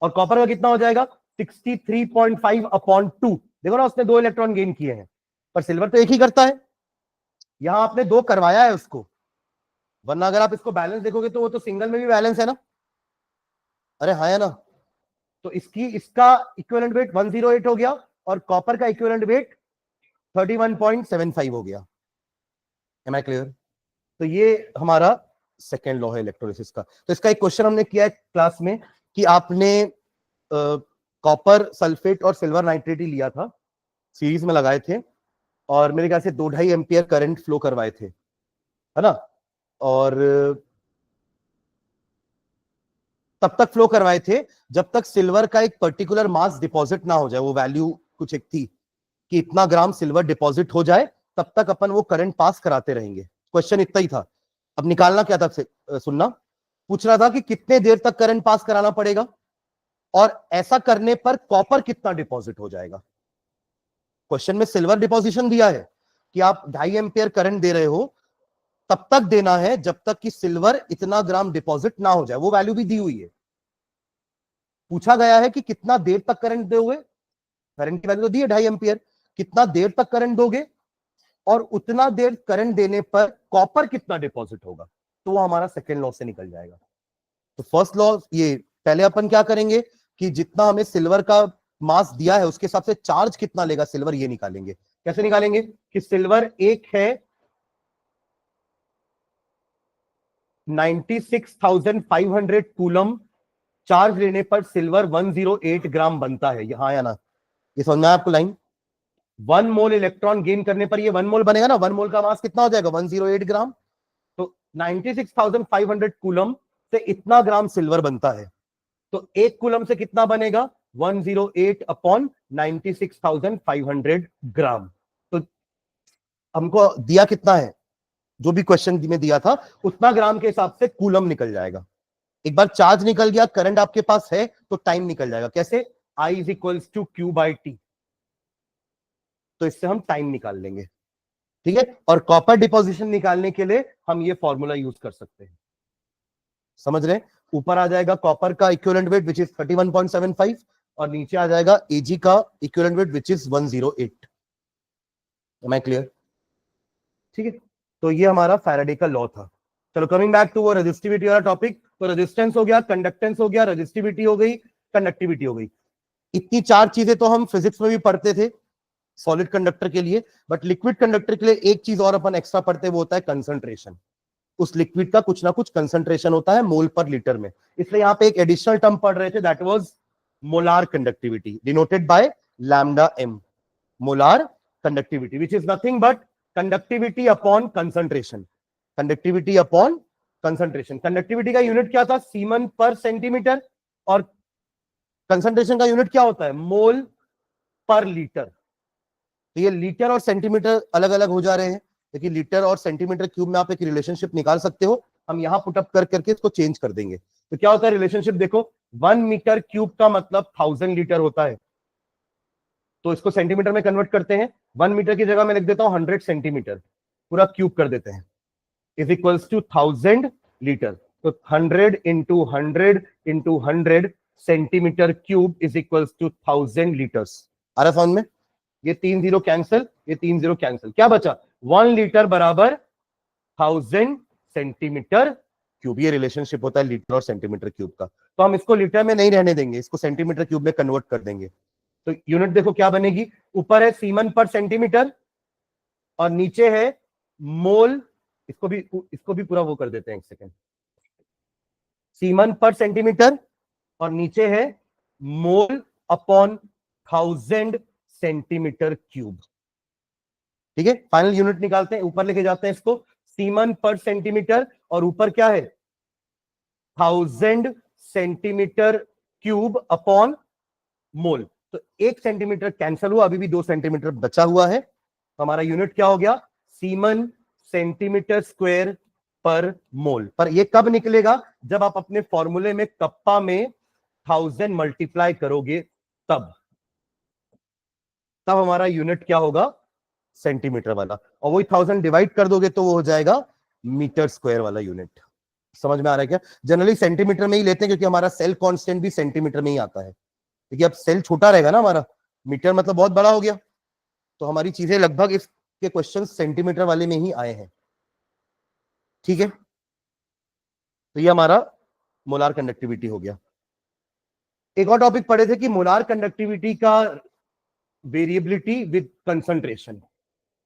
और कॉपर का कितना हो जाएगा 63.5 अपॉन 2। देखो ना, उसने 2 इलेक्ट्रॉन गेन किए हैं, पर सिल्वर तो एक ही करता है, यहां आपने 2 करवाया है उसको, वरना अगर आप इसको बैलेंस देखोगे तो वो तो सिंगल में भी बैलेंस है ना। अरे हाँ है ना। तो इसका इक्विवेलेंट वेट 108 हो गया और कॉपर का इक्विवेलेंट वेट 31.75 हो गया। Am I clear? तो ये हमारा सेकेंड लॉ है इलेक्ट्रोलिसिस का। तो इसका एक क्वेश्चन हमने किया है क्लास में कि आपने कॉपर सल्फेट और सिल्वर नाइट्रेट ही लिया था, सीरीज में लगाए थे, और मेरे ख्याल से 2-2.5 एम्पियर करंट फ्लो करवाए थे, है ना, और तब तक फ्लो करवाए थे जब तक सिल्वर का एक पर्टिकुलर मास डिपॉजिट ना हो जाए, वो वैल्यू कुछ एक थी कि इतना ग्राम सिल्वर डिपॉजिट हो जाए, तब तक अपन वो करंट पास कराते रहेंगे। क्वेश्चन इतना ही था। अब निकालना क्या था, सुनना, पूछ रहा था कि कितने देर तक करंट पास कराना पड़ेगा और ऐसा करने पर कॉपर कितना डिपॉजिट हो जाएगा। क्वेश्चन में सिल्वर डिपॉजिशन दिया है कि आप 2.5 एम्पियर करंट दे रहे हो, तब तक देना है जब तक कि सिल्वर इतना ग्राम डिपॉजिट ना हो जाए, वो वैल्यू भी दी हुई है। पूछा गया है कि कितना देर तक करंट दोगे, करंट की वैल्यू तो दी है 2.5 एम्पियर, कितना देर तक करंट दोगे और उतना देर करंट देने पर कॉपर कितना डिपॉजिट होगा, तो वो हमारा सेकेंड लॉ से निकल जाएगा। तो फर्स्ट लॉ ये, पहले अपन क्या करेंगे कि जितना हमें सिल्वर का मास दिया है उसके हिसाब से चार्ज कितना लेगा सिल्वर, ये निकालेंगे। कैसे निकालेंगे कि सिल्वर एक है 96,500 कूलम, चार्ज लेने पर सिल्वर 108 ग्राम बनता है, यहां आया ना, ये समझ में आया आपको लाइन। 1 मोल इलेक्ट्रॉन गेन करने पर ये 1 मोल बनेगा ना, 1 मोल का मास कितना हो जाएगा 108 ग्राम। तो 96,500 कूलम से इतना ग्राम सिल्वर बनता है। तो 1 कूलम से कितना बनेगा 108 अपॉन 96,500 ग्राम। तो हमको दिया कितना है, जो भी क्वेश्चन में दिया था उतना ग्राम के हिसाब से कूलम निकल जाएगा। एक बार चार्ज निकल गया, करंट आपके पास है, तो टाइम निकल जाएगा। कैसे? I is equals to Q by T. तो इससे हम टाइम निकाल लेंगे, ठीक है। और कॉपर डिपोजिशन निकालने के लिए हम ये फॉर्मूला यूज कर सकते हैं। समझ रहे हैं? ऊपर आ जाएगा कॉपर का इक्विवेलेंट वेट विच इज 31.75 और नीचे आ जाएगा एजी का equivalent weight which is 108। Am I clear? ठीक है, तो ये हमारा फैराडे का लॉ था। चलो कमिंग बैक टू वो रेजिस्टिविटी वाला टॉपिक। तो रेजिस्टेंस हो गया, कंडक्टेंस हो गया, रेजिस्टिविटी हो गई, कंडक्टिविटी हो गई। इतनी चार चीजें तो हम फिजिक्स में भी पढ़ते थे सॉलिड कंडक्टर के लिए, बट लिक्विड कंडक्टर के लिए एक चीज और अपन एक्स्ट्रा पढ़ते हैं, वो होता है कंसंट्रेशन। उस लिक्विड का कुछ ना कुछ कंसंट्रेशन होता है मोल पर लीटर में, इसलिए यहां पे एक एडिशनल टर्म पढ़ रहे थे, that was molar conductivity denoted by lambda M. Molar conductivity which is nothing but conductivity upon concentration. Conductivity upon concentration. Conductivity का यूनिट क्या था? सीमन पर सेंटीमीटर, और कंसंट्रेशन का यूनिट क्या होता है? मोल पर लीटर। तो ये लीटर और सेंटीमीटर अलग अलग हो जा रहे हैं, लेकिन लीटर और सेंटीमीटर क्यूब में आप एक रिलेशनशिप निकाल सकते हो। हम यहां पुटअप करके इसको चेंज कर देंगे। तो क्या होता है रिलेशनशिप? देखो 1 मीटर क्यूब का मतलब 1000 लीटर होता है, तो इसको सेंटीमीटर में कन्वर्ट करते हैं। 1 मीटर की जगह मैं लिख देता हूं 100 सेंटीमीटर, पूरा क्यूब कर देते हैं, इज इक्वल्स टू 1000 लीटर। तो 100 into 100 into 100 centimetre cube is equals to 1000 litres. आ रहा समझ में? ये 3 जीरो कैंसिल, ये 3 जीरो कैंसिल, क्या बचा? 1 लीटर बराबर 1000 सेंटीमीटर क्यूब। ये रिलेशनशिप होता है लीटर और सेंटीमीटर क्यूब का। तो हम इसको लीटर में नहीं रहने देंगे, इसको सेंटीमीटर क्यूब में कन्वर्ट कर देंगे। तो यूनिट देखो क्या बनेगी, ऊपर है सीमन पर सेंटीमीटर और नीचे है मोल। इसको भी पूरा वो कर देते हैं, एक सेकेंड। सीमन पर सेंटीमीटर और नीचे है मोल अपॉन 1000 सेंटीमीटर क्यूब। ठीक है, फाइनल यूनिट निकालते हैं, ऊपर लेके जाते हैं इसको, सीमन पर सेंटीमीटर और ऊपर क्या है 1000 सेंटीमीटर क्यूब अपॉन मोल। तो 1 सेंटीमीटर कैंसिल हुआ, अभी भी 2 सेंटीमीटर बचा हुआ है। तो हमारा यूनिट क्या हो गया? सीमन सेंटीमीटर स्क्वायर पर मोल। पर ये कब निकलेगा? जब आप अपने फॉर्मूले में कप्पा में 1000 मल्टीप्लाई करोगे, तब हमारा यूनिट क्या होगा? सेंटीमीटर वाला। और वही 1000 डिवाइड कर दोगे तो वो हो जाएगा मीटर स्क्वायर वाला यूनिट। समझ में आ रहा है क्या? जनरली सेंटीमीटर में ही लेते हैं क्योंकि हमारा सेल कांस्टेंट भी सेंटीमीटर में ही आता है, क्योंकि अब सेल छोटा रहेगा ना हमारा, मीटर मतलब बहुत बड़ा हो गया, तो हमारी चीजें लगभग इसके क्वेश्चन सेंटीमीटर वाले में ही आए हैं। ठीक है, तो ये हमारा मोलार कंडक्टिविटी हो गया। एक और टॉपिक पढ़े थे कि मोलार कंडक्टिविटी का वेरिएबिलिटी विद कंसंट्रेशन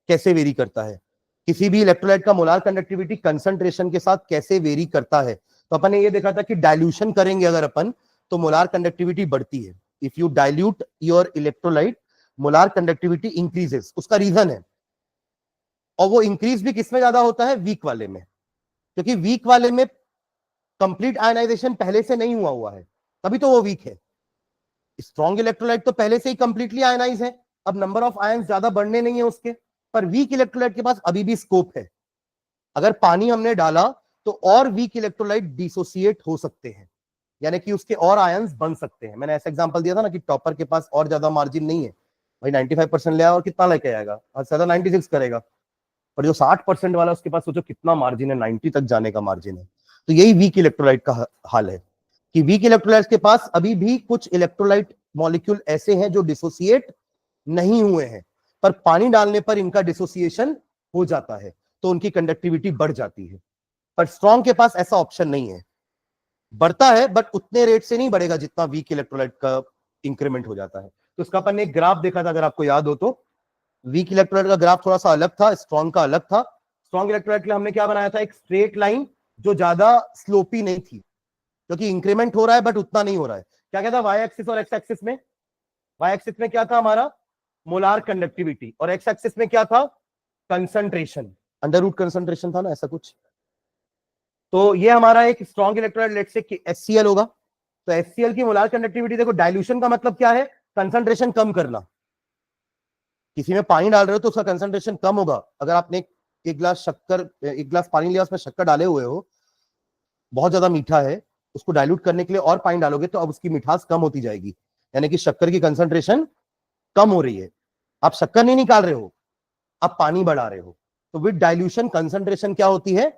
कैसे वेरी करता है। किसी भी इलेक्ट्रोलाइट का मोलार कंडक्टिविटी कंसंट्रेशन के साथ कैसे वेरी करता है। तो अपन ने ये देखा था कि डाइल्यूशन करेंगे अगर अपन, तो मोलार कंडक्टिविटी बढ़ती है। If you dilute your electrolyte, molar conductivity increases. उसका रीजन है, और वो इंक्रीज भी किसमें ज्यादा होता है? वीक वाले में, क्योंकि वीक वाले में कंप्लीट आयनाइजेशन पहले से नहीं हुआ है, तभी तो वो वीक है। स्ट्रॉन्ग इलेक्ट्रोलाइट तो पहले से ही कंप्लीटली आयनाइज है, अब नंबर ऑफ आयंस ज्यादा बढ़ने नहीं है उसके, पर वीक इलेक्ट्रोलाइट के पास अभी भी स्कोप है। अगर पानी हमने डाला तो और वीक इलेक्ट्रोलाइट डिसोसिएट हो सकते हैं, यानी कि उसके और आयंस बन सकते हैं। मैंने ऐसा एग्जांपल दिया था ना कि टॉपर के पास और ज्यादा मार्जिन नहीं है, भाई 95% ले आया और कितना लेके आएगा? ज्यादा 96 करेगा, और जो 60% वाला उसके पास सोचो कितना मार्जिन है, 90 तक जाने का मार्जिन है। तो यही वीक इलेक्ट्रोलाइट का हाल है कि वीक इलेक्ट्रोलाइट के पास अभी भी कुछ इलेक्ट्रोलाइट मॉलिक्यूल ऐसे हैं जो डिसोसिएट नहीं हुए हैं, पर पानी डालने पर इनका डिसोसिएशन हो जाता है, तो उनकी कंडक्टिविटी बढ़ जाती है। पर स्ट्रॉन्ग के पास ऐसा ऑप्शन नहीं है, बढ़ता है बट उतने रेट से नहीं बढ़ेगा जितना वीक इलेक्ट्रोलाइट का इंक्रीमेंट हो जाता है। तो इसका अपन ने एक ग्राफ देखा था, अगर आपको याद हो तो। वीक इलेक्ट्रोलाइट का ग्राफ थोड़ा सा अलग था, स्ट्रॉन्ग का अलग था। स्ट्रॉन्ग इलेक्ट्रोलाइट के लिए हमने क्या बनाया था? एक स्ट्रेट लाइन जो ज्यादा स्लोपी नहीं थी, क्योंकि इंक्रीमेंट हो रहा है बट उतना नहीं हो रहा है। क्या क्या था वाई एक्सिस और एक्स एक्सिस में? वाई एक्सिस में क्या था हमारा? मोलार कंडक्टिविटी, और एक्स एक्सिस में क्या था? कंसंट्रेशन, अंडर रूट कंसंट्रेशन था ना, ऐसा कुछ। तो ये हमारा एक स्ट्रॉन्ग इलेक्ट्रोलाइट लेट से HCl होगा, तो HCl की मोलार कंडक्टिविटी देखो, डाइल्यूशन का मतलब क्या है, कंसंट्रेशन कम करना। किसी में पानी डाल रहे हो तो उसका कंसंट्रेशन कम होगा। अगर आपने एक गिलास पानी लिया, उसमें शक्कर डाले हुए हो, बहुत ज्यादा मीठा है, उसको डाइल्यूट करने के लिए और पानी डालोगे तो अब उसकी मिठास कम होती जाएगी, यानी कि शक्कर की कंसंट्रेशन कम हो रही है। आप शक्कर नहीं निकाल रहे हो, आप पानी बढ़ा रहे हो। तो विद डाइल्यूशन कंसंट्रेशन क्या होती है,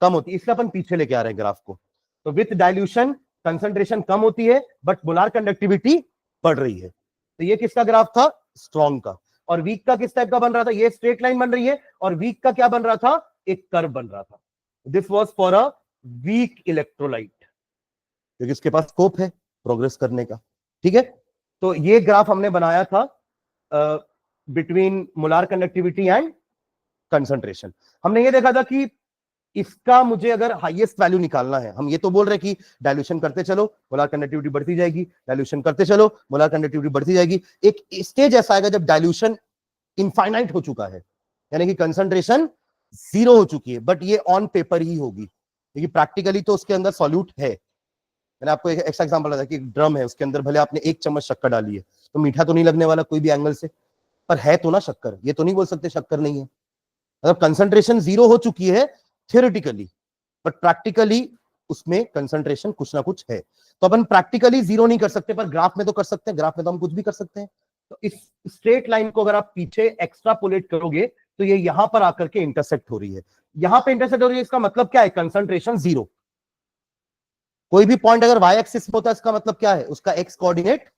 कम होती है। इसलिए अपन पीछे लेके आ रहे हैं ग्राफ को। तो विद डाइल्यूशन कंसंट्रेशन कम होती है बट मोलार कंडक्टिविटी बढ़ रही है। तो ये किसका ग्राफ था, स्ट्रॉन्ग का। और वीक का किस टाइप का बन रहा था, ये स्ट्रेट लाइन बन रही है, और वीक का क्या बन रहा था, एक कर्व बन रहा था। This was for a weak electrolyte, क्योंकि इसके पास स्कोप है प्रोग्रेस करने का। ठीक है, तो ये ग्राफ हमने बनाया था between molar conductivity and concentration. हमने ये देखा था कि इसका मुझे अगर हाईएस्ट वैल्यू निकालना है, हम ये तो बोल रहे कि डाइल्यूशन करते चलो मोलार कंडक्टिविटी बढ़ती जाएगी, डाइल्यूशन करते चलो मोलार कंडक्टिविटी बढ़ती जाएगी। एक स्टेज ऐसा आएगा जब डाइल्यूशन इनफाइनाइट हो चुका है, यानी कि कंसंट्रेशन जीरो हो चुकी है, बट ये ऑन पेपर ही होगी, क्योंकि प्रैक्टिकली तो उसके अंदर सॉल्यूट है। मैंने आपको एक एक्स्ट्रा एग्जांपल बताया कि एक ड्रम है, उसके अंदर भले आपने 1 चम्मच शक्कर डाली है, तो मीठा तो नहीं लगने वाला कोई भी एंगल से, पर है तो ना शक्कर, ये तो नहीं बोल सकते शक्कर नहीं है। मतलब कंसंट्रेशन जीरो हो चुकी है थियोरेटिकली, बट प्रैक्टिकली उसमें कंसंट्रेशन कुछ ना कुछ है। तो अपन प्रैक्टिकली जीरो नहीं कर सकते, पर ग्राफ में तो कर सकते हैं। ग्राफ में तो हम कुछ भी कर सकते हैं। तो इस स्ट्रेट लाइन को अगर आप पीछे एक्स्ट्रापोलेट करोगे तो ये यहां पर आकर के इंटरसेक्ट हो रही है। यहां पे इंटरसेक्ट हो रही है, इसका मतलब क्या है, कंसंट्रेशन जीरो। कोई भी पॉइंट अगर वाई एक्सिस में होता है, इसका मतलब क्या है, उसका एक्स कोऑर्डिनेट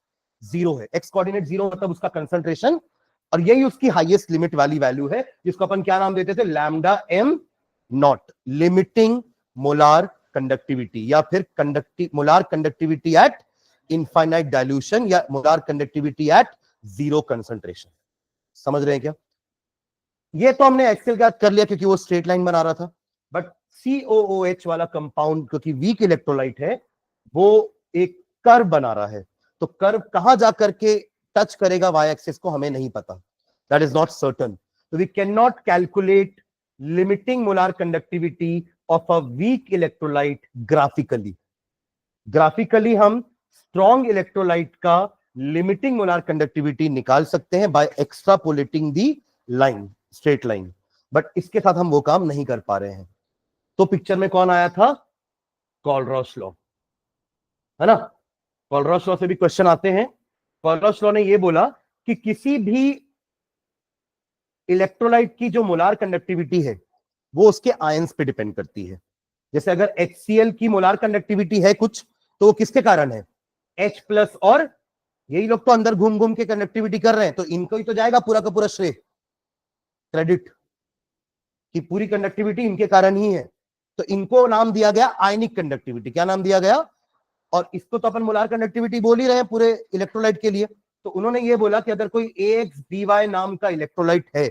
जीरो है। एक्स कोऑर्डिनेट जीरो मतलब उसका कंसंट्रेशन, और यही उसकी हाईएस्ट लिमिट वाली वैल्यू है, जिसको अपन क्या नाम देते थे, lambda M nought, limiting molar conductivity, या फिर molar conductivity at infinite dilution, या molar conductivity at zero concentration. समझ रहे हैं क्या? ये तो हमने एक्सेल का कर लिया क्योंकि वो स्ट्रेट लाइन बना रहा था, बट COOH वाला कंपाउंड क्योंकि वीक इलेक्ट्रोलाइट है, वो एक कर्व बना रहा है। तो कर्व कहां जाकर के टच करेगा वाई एक्सिस को, हमें नहीं पता, दैट इज नॉट सर्टन। तो we can not calculate limiting molar conductivity of a weak electrolyte graphically. Graphically हम स्ट्रॉन्ग इलेक्ट्रोलाइट का लिमिटिंग मोलार कंडक्टिविटी निकाल सकते हैं by extrapolating the line, straight line, but इसके साथ हम वो काम नहीं कर पा रहे हैं। तो पिक्चर में कौन आया था, कॉलरॉस लॉ, है ना। कॉलरॉस लॉ से भी क्वेश्चन आते हैं। कॉलरॉस लॉ ने ये बोला कि किसी भी इलेक्ट्रोलाइट की जो मोलार कंडक्टिविटी है वो उसके आयंस पे डिपेंड करती है। जैसे अगर HCl की मोलार कंडक्टिविटी है कुछ, तो वो किसके कारण है, H प्लस, और यही लोग तो अंदर घूम घूम के कंडक्टिविटी कर रहे हैं, तो इनको ही तो जाएगा पूरा का पूरा श्रेय, क्रेडिट, कि पूरी कंडक्टिविटी इनके कारण ही है। तो इनको नाम दिया गया आयनिक कंडक्टिविटी। क्या नाम दिया गया, और इसको तो अपन मोलार कंडक्टिविटी बोल ही रहे हैं पूरे इलेक्ट्रोलाइट के लिए। तो उन्होंने ये बोला कि अगर कोई AXBY नाम का इलेक्ट्रोलाइट है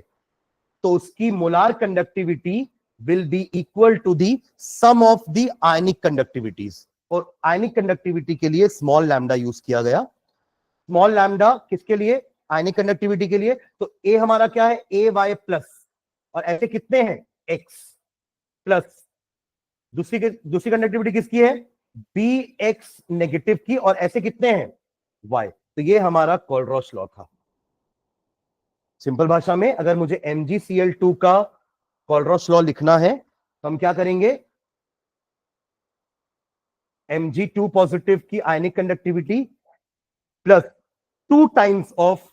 तो उसकी molar conductivity will be equal to the sum of the ionic conductivities. और आयनिक कंडक्टिविटी के लिए स्मॉल लैम्डा यूज किया गया। स्मॉल लैम्डा किसके लिए, आयनिक कंडक्टिविटी के लिए। तो ए हमारा क्या है, AY प्लस, और ऐसे कितने हैं, X प्लस। दूसरी कंडक्टिविटी किसकी है, BX नेगेटिव की, और ऐसे कितने हैं, Y। तो ये हमारा कॉलरॉस लॉ था। सिंपल भाषा में अगर मुझे MgCl2 का कॉलरॉस लॉ लिखना है तो हम क्या करेंगे, Mg2 पॉजिटिव की आयनिक conductivity plus 2 times of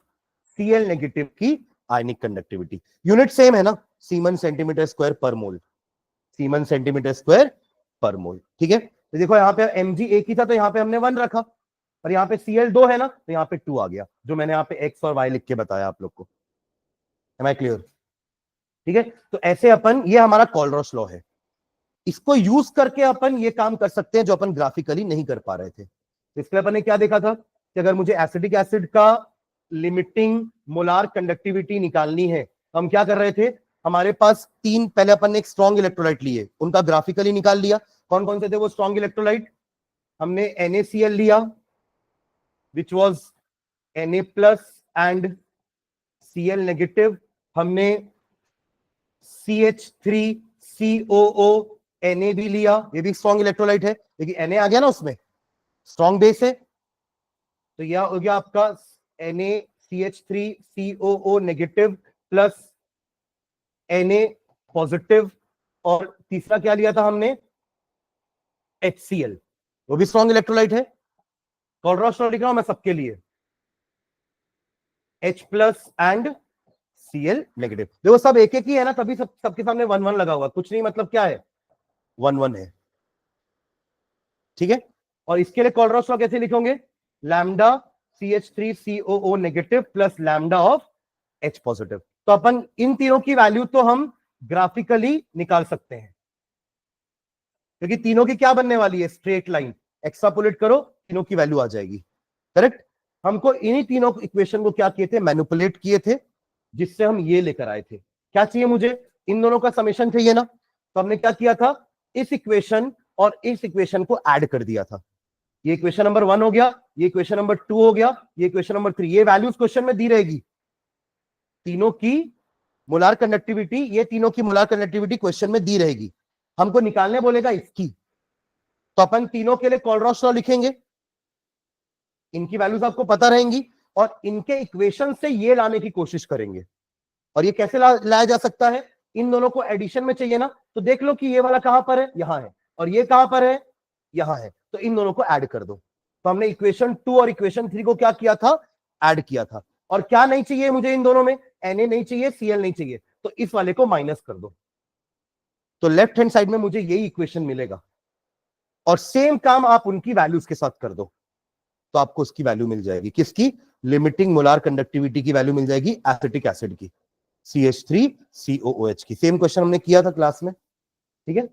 Cl negative की आयनिक कंडक्टिविटी। यूनिट सेम है ना, सीमन सेंटीमीटर स्क्वायर पर मोल, सीमन सेंटीमीटर स्क्वायर पर मोल। ठीक है, तो देखो यहाँ पे Mg एक ही था तो यहाँ पे हमने 1 रखा, और यहाँ पे Cl 2 है ना, तो यहाँ पे 2 आ गया, जो मैंने यहाँ पे X और Y लिख के बताया आप लोग को। Am I clear? ठीक है, तो ऐसे अपन, ये हमारा कॉलरॉस लॉ है, इसको यूज करके अपन ये काम कर सकते हैं जो अपन ग्राफिकली नहीं कर पा रहे थे। तो इसके लिए अपन ने क्या देखा था कि अगर मुझे एसिडिक एसिड का लिमिटिंग मोलार कंडक्टिविटी निकालनी है तो हम क्या कर रहे थे, हमारे पास तीन, पहले अपन ने एक स्ट्रॉन्ग इलेक्ट्रोलाइट लिए, उनका ग्राफिकली निकाल लिया। कौन कौन से थे वो स्ट्रॉन्ग इलेक्ट्रोलाइट, हमने NaCl लिया which was Na plus and Cl negative, हमने CH3COO Na भी लिया, ये भी स्ट्रॉन्ग इलेक्ट्रोलाइट है, लेकिन Na आ गया ना उसमें, स्ट्रॉन्ग बेस है, तो यह हो गया आपका NaCH3COO negative plus Na positive, और तीसरा क्या लिया था हमने, HCl, वो भी स्ट्रॉन्ग इलेक्ट्रोलाइट है। कोलरॉस लिख रहा हूं मैं सबके लिए, H plus and Cl negative. देखो सब एक एक ही है ना, तभी सबके सामने 1 1 लगा हुआ, कुछ नहीं, मतलब क्या है 1 1 है, ठीक है। और इसके लिए कोलरॉस लॉ कैसे लिखोगे, lambda CH3COO negative plus lambda of H positive. तो अपन इन तीनों की वैल्यू तो हम ग्राफिकली निकाल सकते हैं, क्योंकि तीनों की क्या बनने वाली है, स्ट्रेट लाइन, एक्सट्रापोलेट करो तीनों की वैल्यू आ जाएगी, करेक्ट। हमको इन्हीं तीनों इक्वेशन को क्या किए थे, मैनिपुलेट किए थे, जिससे हम ये लेकर आए थे। क्या चाहिए मुझे, इन दोनों का समेशन चाहिए ना, तो हमने क्या किया था, इस इक्वेशन और इस इक्वेशन को ऐड कर दिया था। ये इक्वेशन नंबर 1 हो गया, ये इक्वेशन नंबर 2 हो गया, ये इक्वेशन नंबर 3, ये वैल्यूज क्वेश्चन में दी रहेगी, तीनों की मोलार कंडक्टिविटी, ये तीनों की मोलार कंडक्टिविटी क्वेश्चन में दी रहेगी, हमको निकालने बोलेगा इसकी, तो अपन तीनों के लिए कोलरॉस लॉ लिखेंगे, इनकी वैल्यूज आपको पता रहेंगी, और इनके इक्वेशन से ये लाने की कोशिश करेंगे। और ये कैसे लाया जा सकता है, इन दोनों को एडिशन में चाहिए ना, तो देख लो कि ये वाला कहां पर है, यहां है, और ये कहां पर है, यहां है, तो इन दोनों को ऐड कर दो। तो हमने इक्वेशन 2 और इक्वेशन 3 को क्या किया था, ऐड किया था। और क्या नहीं चाहिए मुझे इन दोनों में, Na नहीं चाहिए, Cl नहीं चाहिए, तो इस वाले को माइनस कर दो, तो लेफ्ट हैंड साइड में मुझे यही इक्वेशन मिलेगा। और सेम काम आप उनकी वैल्यूज के साथ कर दो, तो आपको उसकी वैल्यू मिल जाएगी, किसकी, लिमिटिंग मोलार कंडक्टिविटी की वैल्यू मिल जाएगी एसिटिक एसिड की, CH3COOH की। सेम क्वेश्चन हमने किया था क्लास में, ठीक है।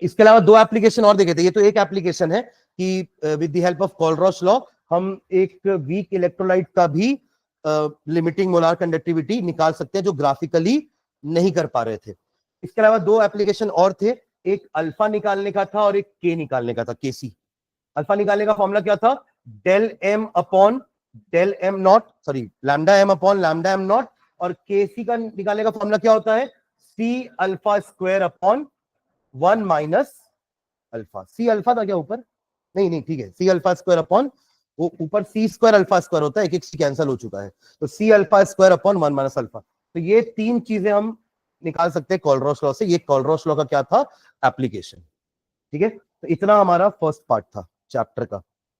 इसके अलावा 2 एप्लीकेशन और देखे थे, ये तो एक एप्लीकेशन है कि with the help of कोलरॉस law हम एक वीक इलेक्ट्रोलाइट का भी लिमिटिंग मोलार कंडक्टिविटी निकाल सकते हैं, जो ग्राफिकली नहीं कर पा रहे थे। इसके अलावा 2 एप्लीकेशन और थे, एक अल्फा निकालने का था और एक के निकालने का था, केसी। अल्फा निकालने का फॉर्मूला क्या था, del M upon del M not, sorry lambda M upon lambda M not, और केसी का निकालने का फॉर्मूला क्या होता है, C alpha square upon 1 minus alpha. C alpha था क्या ऊपर, नहीं नहीं ठीक है, सी अल्फा स्क्वायर अपॉन, वो ऊपर सी स्क्वायर अल्फा स्क्वायर होता है, एक एक सी कैंसिल हो चुका है, तो C alpha square upon 1 minus alpha. तो ये 3 चीजें हम निकाल सकते हैं कोलरॉस लॉ से। ये कोलरॉस लॉ का क्या था, एप्लीकेशन, ठीक है। तो इतना हमारा फर्स्ट पार्ट था चैप्टर का,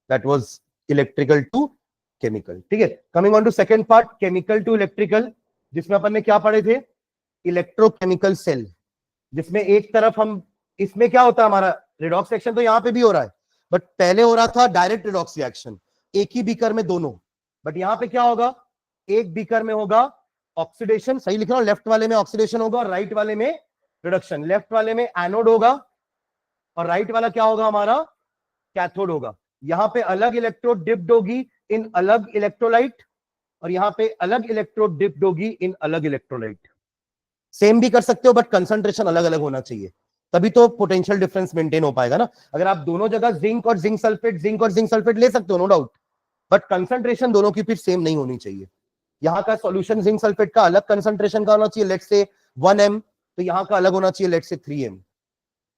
that was electrical to chemical, ठीक है। Coming on to second part, chemical to electrical, जिसमें अपन ने क्या पढ़े थे, इलेक्ट्रोकेमिकल सेल, जिसमें एक तरफ हम, इसमें क्या होता है हमारा रिडॉक्स रिएक्शन, तो यहां पे भी हो रहा है, बट पहले हो रहा था डायरेक्ट रिडॉक्स रिएक्शन, एक ही बीकर में दोनों, बट यहां पे क्या होगा, एक बीकर में होगा ऑक्सीडेशन, सही लिख रहा हूं, लेफ्ट वाले में ऑक्सीडेशन होगा और राइट वाले में रिडक्शन, लेफ्ट वाले में एनोड होगा और राइट वाला क्या होगा हमारा, कैथोड होगा। यहां पे अलग इलेक्ट्रोड डिप्ड होगी इन अलग इलेक्ट्रोलाइट, और यहां पे अलग इलेक्ट्रोड डिप्ड होगी इन अलग इलेक्ट्रोलाइट। सेम भी कर सकते हो बट कंसंट्रेशन अलग अलग होना चाहिए, तभी तो पोटेंशियल डिफरेंस मेंटेन हो पाएगा ना। अगर आप दोनों जगह जिंक और जिंक सल्फेट ले सकते हो, नो डाउट, बट कंसंट्रेशन दोनों की फिर सेम नहीं होनी चाहिए। यहाँ का सॉल्यूशन जिंक सल्फेट का अलग कंसंट्रेशन का होना चाहिए, लेट्स से 1 m, तो यहाँ का अलग होना चाहिए लेट्स से 3 m,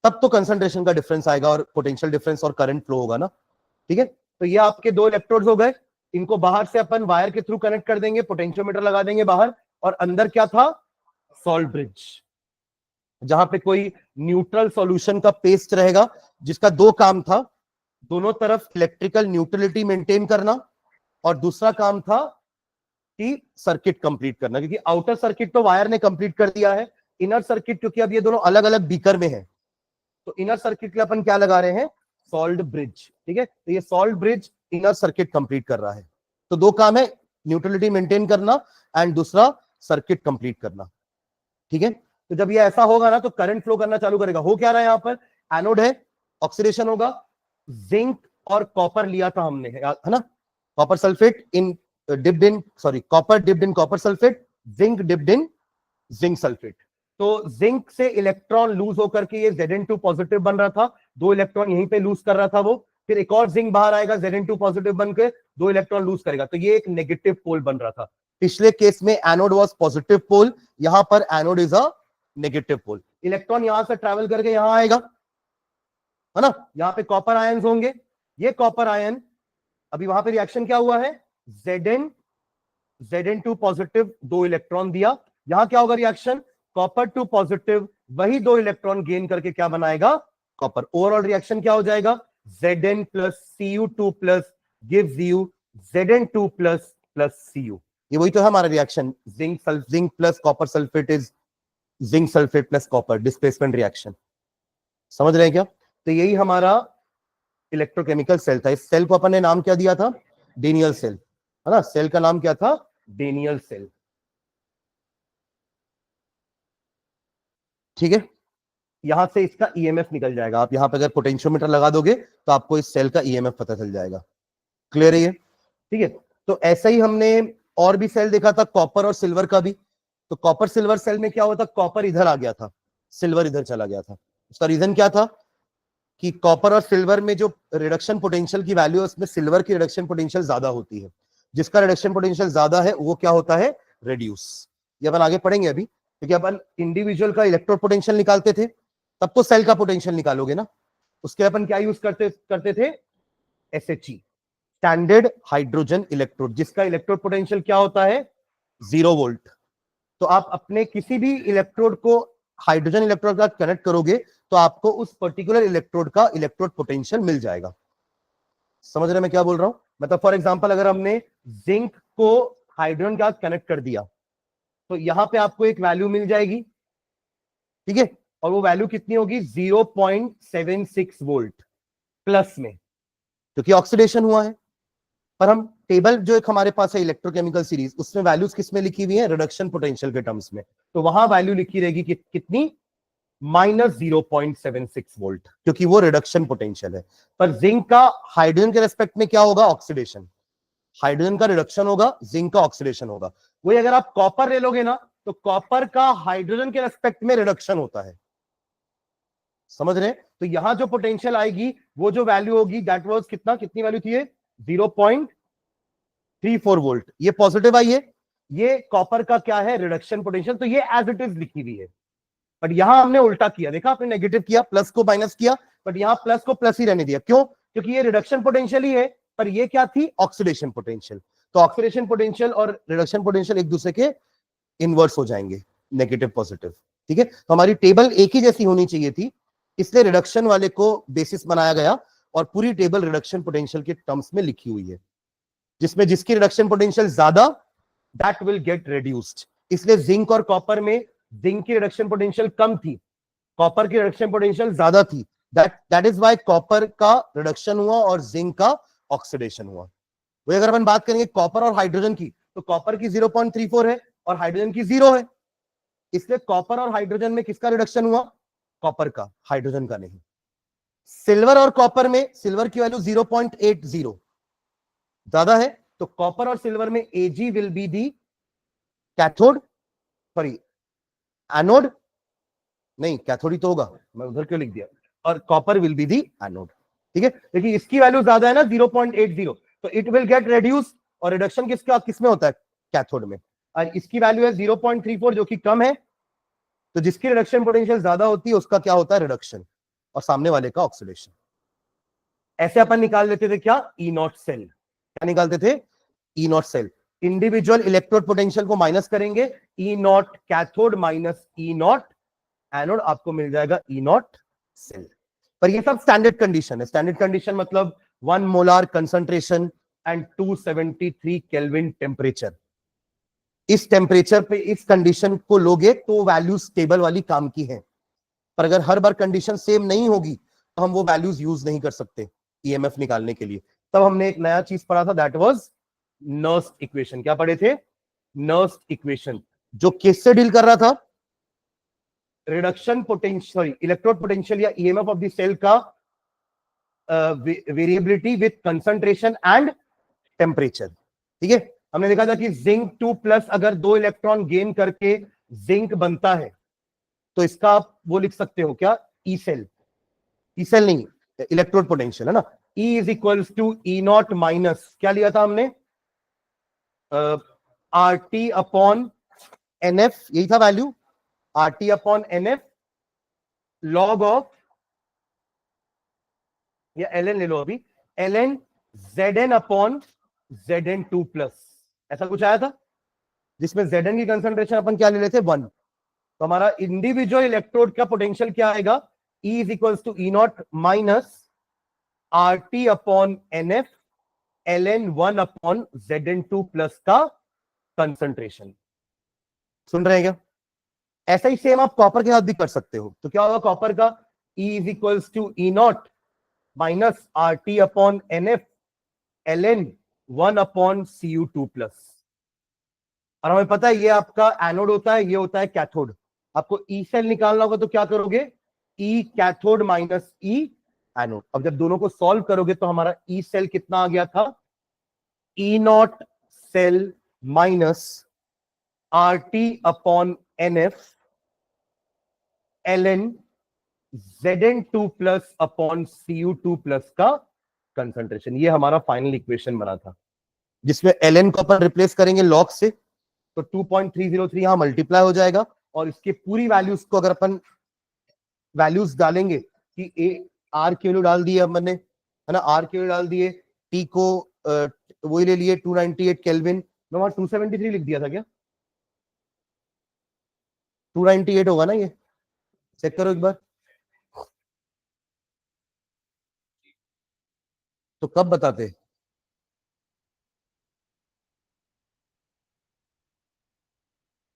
तब तो कंसंट्रेशन का डिफरेंस आएगा और पोटेंशियल डिफरेंस और करंट फ्लो होगा ना, ठीक है। तो ये आपके 2 इलेक्ट्रोड्स हो गए, इनको बाहर से अपन वायर के थ्रू कनेक्ट कर देंगे, पोटेंशियोमीटर लगा देंगे बाहर, और अंदर क्या था, सॉल्ट ब्रिज, जहां पे कोई न्यूट्रल सॉल्यूशन का पेस्ट रहेगा, जिसका 2 काम था, दोनों तरफ इलेक्ट्रिकल न्यूट्रलिटी मेंटेन करना, और दूसरा काम था कि सर्किट कंप्लीट करना, क्योंकि आउटर सर्किट तो वायर ने कंप्लीट कर दिया है, इनर सर्किट क्योंकि अब ये दोनों अलग अलग बीकर में है, तो इनर सर्किट के लिए अपन क्या लगा रहे हैं, सॉल्ट ब्रिज, ठीक है। तो ये salt bridge inner circuit complete कर रहा है, तो 2 काम है, न्यूट्रलिटी मेंटेन करना एंड दूसरा सर्किट कंप्लीट करना, ठीक है। तो जब ये ऐसा होगा ना, तो करंट फ्लो करना चालू करेगा। हो क्या रहा है, यहां पर एनोड है, ऑक्सीडेशन होगा, जिंक और कॉपर लिया था हमने, है ना, copper sulphate in dipped in, sorry copper dipped in copper sulphate, zinc dipped in zinc sulphate. तो जिंक से इलेक्ट्रॉन लूज होकर के ये Zn2 पॉजिटिव बन रहा था, 2 इलेक्ट्रॉन यहीं पे लूज कर रहा था वो, फिर एक और जिंक बाहर आएगा, Zn2 पॉजिटिव बन के 2 इलेक्ट्रॉन लूज करेगा, तो ये एक नेगेटिव पोल बन रहा था। पिछले केस में एनोड वाज पॉजिटिव पोल, यहां पर anode is a negative pole. Electron यहां से ट्रैवल करके यहां आएगा, है ना, यहां पे कॉपर आयंस होंगे, ये कॉपर आयन, अभी वहां पे रिएक्शन क्या हुआ है, Zn2 पॉजिटिव 2 इलेक्ट्रॉन दिया, यहां क्या होगा रिएक्शन, कॉपर 2 पॉजिटिव वही 2 इलेक्ट्रॉन गेन करके क्या बनाएगा, कॉपर। ओवरऑल रिएक्शन क्या हो जाएगा, Zn plus Cu2 plus gives you Zn2 plus plus Cu। ये वही तो है हमारा reaction, zinc plus copper sulphate is zinc sulphate plus copper, displacement reaction. समझ रहे हैं क्या? तो यही हमारा इलेक्ट्रोकेमिकल सेल था। इस सेल को अपन ने नाम क्या दिया था, डेनियल सेल, है ना। सेल का नाम क्या था, डेनियल सेल। ठीक है, यहां से इसका ईएमएफ निकल जाएगा। आप यहां पे अगर पोटेंशियोमीटर लगा दोगे तो आपको इस सेल का ईएमएफ पता चल जाएगा। क्लियर है ये? ठीक है, तो ऐसा ही हमने और भी सेल देखा था, कॉपर और सिल्वर का भी। तो कॉपर सिल्वर सेल में क्या हुआ था, कॉपर इधर आ गया था, सिल्वर इधर चला गया था। उसका रीजन क्या था कि कॉपर और सिल्वर में जो रिडक्शन पोटेंशियल की वैल्यू है उसमें सिल्वर की रिडक्शन पोटेंशियल ज्यादा होती है। जिसका रिडक्शन पोटेंशियल ज्यादा है वो क्या होता है, रेड्यूस। ये अपन आगे पढ़ेंगे अभी, क्योंकि अपन इंडिविजुअल का इलेक्ट्रोड पोटेंशियल निकालते थे, तब तो सेल का पोटेंशियल निकालोगे ना। उसके अपन क्या यूज करते थे, SHE, स्टैंडर्ड हाइड्रोजन इलेक्ट्रोड, जिसका इलेक्ट्रोड पोटेंशियल क्या होता है, 0 वोल्ट। तो आप अपने किसी भी इलेक्ट्रोड को हाइड्रोजन इलेक्ट्रोड का कनेक्ट करोगे तो आपको उस पर्टिकुलर इलेक्ट्रोड का इलेक्ट्रोड पोटेंशियल मिल जाएगा। समझ रहे मैं क्या बोल रहा हूं? मतलब फॉर एग्जांपल अगर हमने जिंक को हाइड्रोजन के साथ कनेक्ट कर दिया तो यहां पे आपको एक वैल्यू मिल जाएगी, ठीक है, और वो वैल्यू कितनी होगी, 0.76 वोल्ट प्लस में, क्योंकि ऑक्सीडेशन हुआ है। पर हम टेबल जो एक हमारे पास है इलेक्ट्रोकेमिकल सीरीज, उसमें वैल्यूज किसमें लिखी हुई है, रिडक्शन पोटेंशियल के टर्म्स में। तो वहां वैल्यू लिखी रहेगी कितनी, -0.76 वोल्ट, क्योंकि वो रिडक्शन पोटेंशियल है। पर जिंक का हाइड्रोजन के रेस्पेक्ट में क्या होगा, ऑक्सीडेशन। हाइड्रोजन का रिडक्शन होगा, जिंक का ऑक्सीडेशन होगा। वही अगर आप कॉपर ले लोगे ना, तो कॉपर का हाइड्रोजन के रेस्पेक्ट में रिडक्शन होता है। समझ रहे? तो यहां जो पोटेंशियल आएगी वो जो वैल्यू होगी, दैट वाज कितनी वैल्यू थी, 0.34 वोल्ट। ये पॉजिटिव आई है, ये कॉपर का क्या है, रिडक्शन पोटेंशियल। तो ये एज इट इज लिखी हुई है, बट यहां हमने उल्टा किया, देखा आपने, नेगेटिव किया, प्लस को माइनस किया, बट यहां प्लस को प्लस ही रहने दिया। क्यों? क्योंकि ये रिडक्शन पोटेंशियल ही है, पर ये क्या थी, ऑक्सीडेशन पोटेंशियल। तो ऑक्सीडेशन पोटेंशियल और रिडक्शन पोटेंशियल एक दूसरे के इनवर्स हो जाएंगे, नेगेटिव पॉजिटिव। ठीक है, तो हमारी टेबल एक ही जैसी होनी चाहिए थी, इसलिए रिडक्शन वाले को बेसिस बनाया गया और पूरी टेबल रिडक्शन पोटेंशियल के टर्म्स में लिखी हुई है, जिसमें जिसकी रिडक्शन पोटेंशियल ज्यादा, दैट विल गेट रिड्यूस्ड। इसलिए जिंक और कॉपर में जिंक की रिडक्शन पोटेंशियल कम थी, कॉपर की रिडक्शन पोटेंशियल ज्यादा थी। दैट इज व्हाई कॉपर का रिडक्शन हुआ और जिंक का ऑक्सीडेशन हुआ। वही अगर अपन बात करेंगे कॉपर और हाइड्रोजन की, तो कॉपर की 0.34 है और हाइड्रोजन की 0 है। इसलिए कॉपर और हाइड्रोजन में किसका रिडक्शन हुआ, कॉपर का, हाइड्रोजन का नहीं। सिल्वर और कॉपर में सिल्वर की वैल्यू 0.80 ज्यादा है, तो कॉपर और सिल्वर में Ag will be the cathode, sorry anode, नहीं कैथोड ही तो होगा, मैं उधर क्यों लिख दिया, और copper will be the anode. ठीक है, लेकिन इसकी वैल्यू ज्यादा है ना 0.80, तो इट विल गेट रिड्यूस, और रिडक्शन किसमें होता है, कैथोड में। और इसकी वैल्यू है 0.34 जो कि कम है, तो जिसकी रिडक्शन पोटेंशियल ज्यादा होती है उसका क्या होता है, रिडक्शन, और सामने वाले का ऑक्सीडेशन। ऐसे अपन निकाल लेते थे क्या, ई नॉट सेल। क्या निकालते थे, E not cell. Individual electrode potential को माइनस करेंगे, E naught cathode minus E naught anode, आपको मिल जाएगा ई नॉट सेल। पर ये सब स्टैंडर्ड कंडीशन है। स्टैंडर्ड कंडीशन मतलब 1 molar concentration and 273 kelvin temperature. इस टेम्परेचर पे इस कंडीशन को लोगे तो वैल्यू स्टेबल वाली काम की है। पर अगर हर बार कंडीशन सेम नहीं होगी तो हम वो वैल्यूज यूज नहीं कर सकते ईएमएफ निकालने के लिए। तब हमने एक नया चीज पढ़ा था, दैट वाज नर्स्ट इक्वेशन। क्या पढ़े थे, नर्स्ट इक्वेशन, जो किससे डील कर रहा था, reduction potential, sorry electrode potential या ईएमएफ ऑफ द सेल का variability with concentration and temperature. ठीक है, हमने देखा था कि जिंक 2 प्लस अगर 2 इलेक्ट्रॉन गेन करके जिंक बनता है तो इसका आप वो लिख सकते हो क्या, ई सेल। ई सेल नहीं, इलेक्ट्रोड पोटेंशियल है ना, E is equals to E not minus, क्या लिया था हमने, RT अपॉन NF, यही था value, RT upon NF log of, या LN ले लो अभी, ln Zn अपॉन Zn2+, ऐसा कुछ आया था जिसमें Zn की कंसंट्रेशन अपन क्या ले लेते 1। तो हमारा इंडिविजुअल इलेक्ट्रोड का पोटेंशियल क्या आएगा, E is equals to E not minus RT upon NF ln 1 upon Zn2+ का कंसंट्रेशन। सुन रहे हैं क्या? ऐसा ही सेम आप कॉपर के साथ भी कर सकते हो। तो क्या होगा कॉपर का, E is equals to E not minus RT upon NF ln 1 upon Cu2+। और हमें पता है ये आपका एनोड होता है, ये होता है कैथोड। आपको ई सेल निकालना होगा तो क्या करोगे, ई कैथोड माइनस ई एनोड। अब जब दोनों को सॉल्व करोगे तो हमारा ई सेल कितना आ गया था, E not cell minus RT upon NF ln Zn2+ upon Cu2+ का कंसंट्रेशन। ये हमारा फाइनल इक्वेशन बना था, जिसमें ln को अपन रिप्लेस करेंगे लॉग से, तो 2.303 यहां मल्टीप्लाई हो जाएगा। और इसके पूरी वैल्यूज को अगर अपन वैल्यूज डालेंगे कि आर की वैल्यू डाल दी है अपन ने, है ना, आर की वैल्यू डाल दिए, टी को वही ले लिए 298 केल्विन। मैं वहां 273 लिख दिया था क्या, 298 होगा ना, ये चेक करो एक बार। तो कब बताते,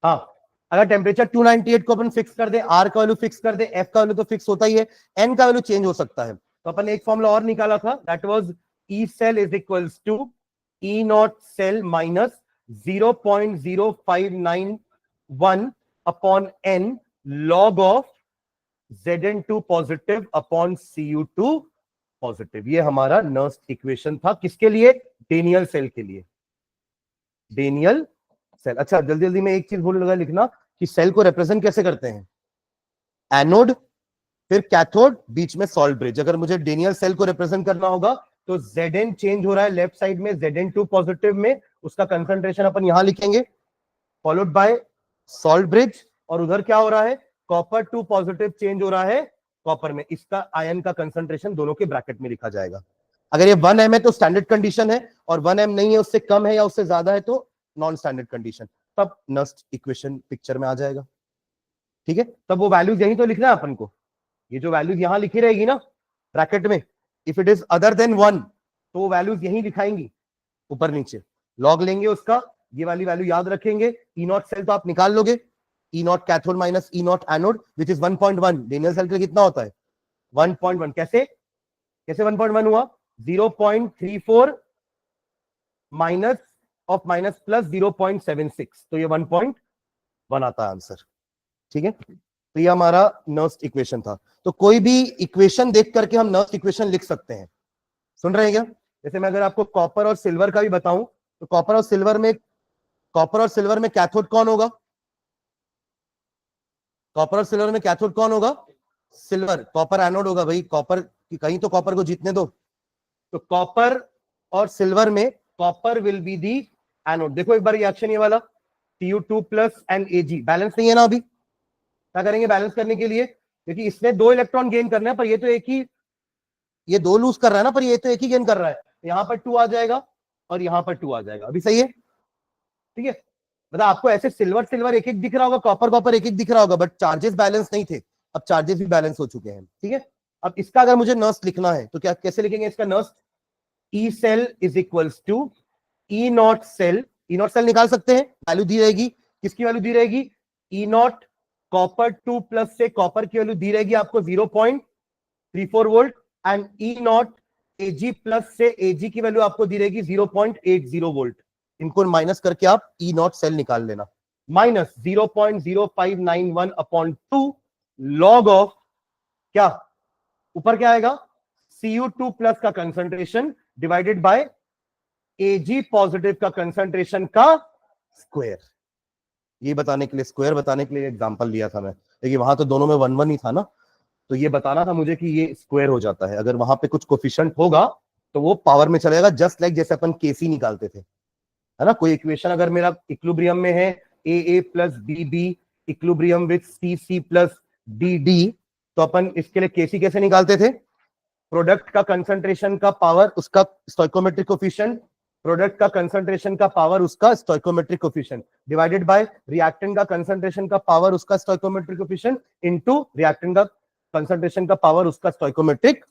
हाँ, अगर टेम्परेचर 298 को अपन फिक्स कर दे, आर का वैल्यू फिक्स कर दे, एफ का वैल्यू तो फिक्स होता ही है, एन का वैल्यू चेंज हो सकता है। तो अपन एक फॉर्मूला और निकाला था, that was E cell is equals to E not cell minus 0.0591 upon N log of Zn2 positive upon Cu2 positive. ये हमारा नर्स्ट इक्वेशन था, किसके लिए, डेनियल सेल के लिए, डेनियल सेल। अच्छा जल्दी जल्दी में एक चीज भूल लगा लिखना कि सेल को रिप्रेजेंट कैसे करते हैं, एनोड फिर कैथोड बीच में सॉल्ट ब्रिज। अगर मुझे डेनियल सेल को रिप्रेजेंट करना होगा तो Zn चेंज हो रहा है लेफ्ट साइड में, Zn2 पॉजिटिव में, उसका कंसंट्रेशन अपन यहां लिखेंगे, फॉलोड बाय सॉल्ट ब्रिज। और उधर क्या हो रहा है, कॉपर 2 पॉजिटिव चेंज हो रहा है कॉपर में, इसका आयन का कंसंट्रेशन दोनों के ब्रैकेट में लिखा जाएगा। अगर ये 1m है तो स्टैंडर्ड कंडीशन है, और 1m नहीं है, उससे कम है या उससे ज्यादा है तो नॉन स्टैंडर्ड कंडीशन। तब नर्स्ट इक्वेशन पिक्चर में आ जाएगा। ठीक है, तब वो वैल्यूज यही तो लिखना है अपन को, ये जो वैल्यूज यहां लिखी रहेगी ना ब्रैकेट में, if it is other than 1 तो वो वैल्यूज यही दिखाएंगी ऊपर नीचे, लॉग लेंगे उसका, ये वाली वैल्यू याद रखेंगे। ई नॉट सेल तो आप निकाल लोगे, E naught cathode minus E naught anode which is 1.1। Daniell cell के लिए कितना होता है 1.1। कैसे कैसे 1.1 हुआ, 0.34 माइनस ऑफ माइनस प्लस 0.76, तो ये 1.1 आता है आंसर। ठीक है, तो ये हमारा नर्स्ट इक्वेशन था। तो कोई भी इक्वेशन देख करके हम नर्स्ट इक्वेशन लिख सकते हैं। सुन रहे हैं क्या? जैसे मैं अगर आपको कॉपर और सिल्वर का भी बताऊं तो कॉपर और सिल्वर में कैथोड कौन होगा, कॉपर और सिल्वर में कैथोड कौन होगा, सिल्वर। कॉपर एनोड होगा भाई, कॉपर कहीं तो कॉपर को जीतने दो। तो कॉपर और सिल्वर में copper will be the anode. देखो एक बार रिएक्शन ये वाला Cu2+ एंड Ag बैलेंस नहीं है ना, अभी क्या करेंगे बैलेंस करने के लिए, क्योंकि इसने 2 इलेक्ट्रॉन गेन करना है पर ये तो एक ही, ये 2 लूज कर रहा है ना, पर ये तो एक ही गेन कर रहा है। यहां पर 2 आ जाएगा और यहां पर 2 आ जाएगा, अभी सही है। ठीक है, मतलब आपको ऐसे सिल्वर सिल्वर एक एक दिख रहा होगा, कॉपर कॉपर एक एक दिख रहा होगा, बट चार्जेस बैलेंस नहीं थे, अब चार्जेस भी बैलेंस हो चुके हैं। ठीक है, अब इसका अगर मुझे नर्स्ट लिखना है तो क्या कैसे लिखेंगे इसका Nernst, E cell is equals to E not cell, E not cell निकाल सकते हैं, वैल्यू दी रहेगी, किसकी वैल्यू दी रहेगी, ई नॉट कॉपर 2+ से कॉपर की वैल्यू दी रहेगी आपको 0.34 volt, and E not Ag+ से Ag की वैल्यू आपको दी रहेगी 0.80 वोल्ट। इनको माइनस करके आप ई नॉट सेल निकाल लेना, माइनस 0.0591 अपॉन 2 लॉग ऑफ क्या, ऊपर क्या आएगा Cu2+ का concentration divided by Ag positive का कंसंट्रेशन का स्क्वायर। ये बताने के लिए, स्क्वायर बताने के लिए एग्जांपल लिया था मैं, लेकिन वहां तो दोनों में 1 1 ही था ना, तो ये बताना था मुझे कि ये स्क्वायर हो जाता है। अगर वहां पे कुछ कोफिशिएंट होगा तो वो पावर में चलेगा, जस्ट लाइक जैसे अपन केसी निकालते थे, है ना। कोई इक्वेशन अगर मेरा इक्विलिब्रियम में है AA plus BB equilibrium with CC plus DD, तो अपन इसके लिए केसी कैसे निकालते थे, प्रोडक्ट का कंसंट्रेशन का पावर उसका स्टोइकोमेट्रिक कोफिशिएंट, प्रोडक्ट का कंसंट्रेशन का पावर उसका stoichiometric coefficient divided by reactant का कंसंट्रेशन का पावर उसका स्टोइकोमेट्रिक कोफिशिएंट इनटू रिएक्टेंट का कंसंट्रेशन का पावर उसका स्टोइकोमेट्रिक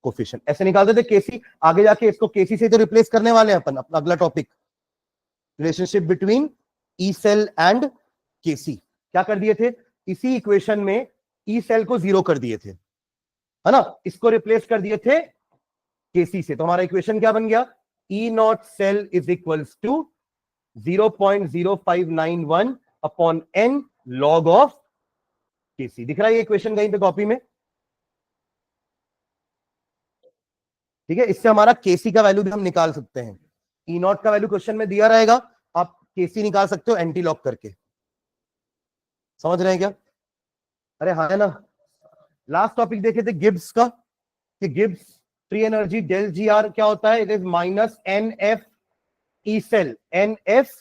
कोफिशिएंट। ऐसे निकालते थे केसी। आगे जाके इसको केसी से तो रिप्लेस करने वाले हैं अपन। अपना अगला topic relationship between E cell and KC. क्या कर दिए थे, इसी इक्वेशन में ई सेल को 0 कर दिए थे, है ना, इसको रिप्लेस कर दिए थे केसी से। तो हमारा इक्वेशन क्या बन गया, E not cell is equals to 0.0591 upon N log of KC. दिख रहा है ये इक्वेशन कहीं पे कॉपी में? ठीक है, इससे हमारा केसी का वैल्यू भी हम निकाल सकते हैं। ई नॉट का वैल्यू क्वेश्चन में दिया रहेगा, आप केसी निकाल सकते हो एंटी लॉग करके। समझ रहे हैं क्या? अरे हाँ, है ना। लास्ट टॉपिक देखे थे गिब्स का, कि Gibbs free energy del G R क्या होता है, it is minus N F E cell, N F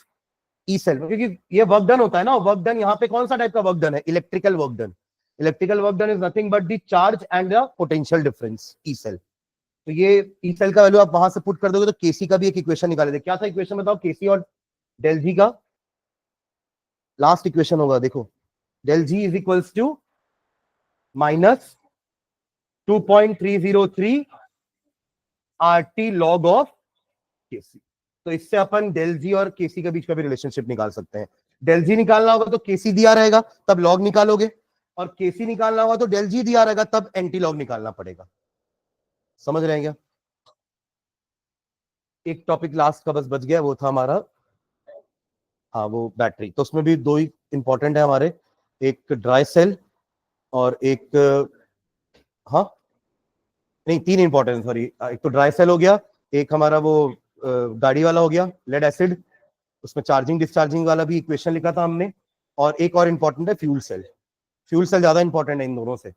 E cell, क्योंकि ये वर्क डन होता है ना। वर्क डन यहाँ पे कौन सा टाइप का वर्क डन है, electrical work done. Electrical work done is nothing but the charge and the potential difference, E cell. तो ये ई सेल का वैल्यू आप वहां से पुट कर दोगे तो केसी का भी एक इक्वेशन निकाले थे। क्या था इक्वेशन बताओ, केसी और डेल जी का लास्ट इक्वेशन होगा, देखो, del G is equals to minus 2.303 RT log of KC. तो इससे अपन डेल जी और केसी के बीच का भी रिलेशनशिप निकाल सकते हैं। डेल जी निकालना होगा तो केसी दिया रहेगा, तब लॉग निकालोगे, और केसी निकालना होगा तो डेल जी दिया रहेगा, तब एंटी लॉग निकालना पड़ेगा। समझ रहे हैं क्या? एक टॉपिक लास्ट का बस बच गया, वो था हमारा, हाँ, वो बैटरी। तो उसमें भी दो ही इंपॉर्टेंट है हमारे, एक ड्राई सेल और एक, हाँ नहीं, तीन इंपॉर्टेंट, सॉरी। एक तो ड्राई सेल हो गया, एक हमारा वो गाड़ी वाला हो गया लेड एसिड, उसमें चार्जिंग डिस्चार्जिंग वाला भी इक्वेशन लिखा था हमने, और एक और इंपॉर्टेंट है फ्यूल सेल। फ्यूल सेल ज्यादा इंपॉर्टेंट है इन दोनों से,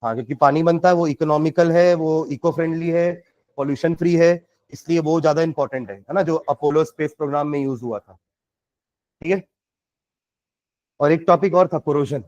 हाँ, क्योंकि पानी बनता है, वो इकोनॉमिकल है, वो इको फ्रेंडली है, पॉल्यूशन फ्री है, इसलिए वो ज्यादा इंपॉर्टेंट है ना, जो अपोलो स्पेस प्रोग्राम में यूज हुआ था। ठीक है, और एक टॉपिक और था, कोरोजन।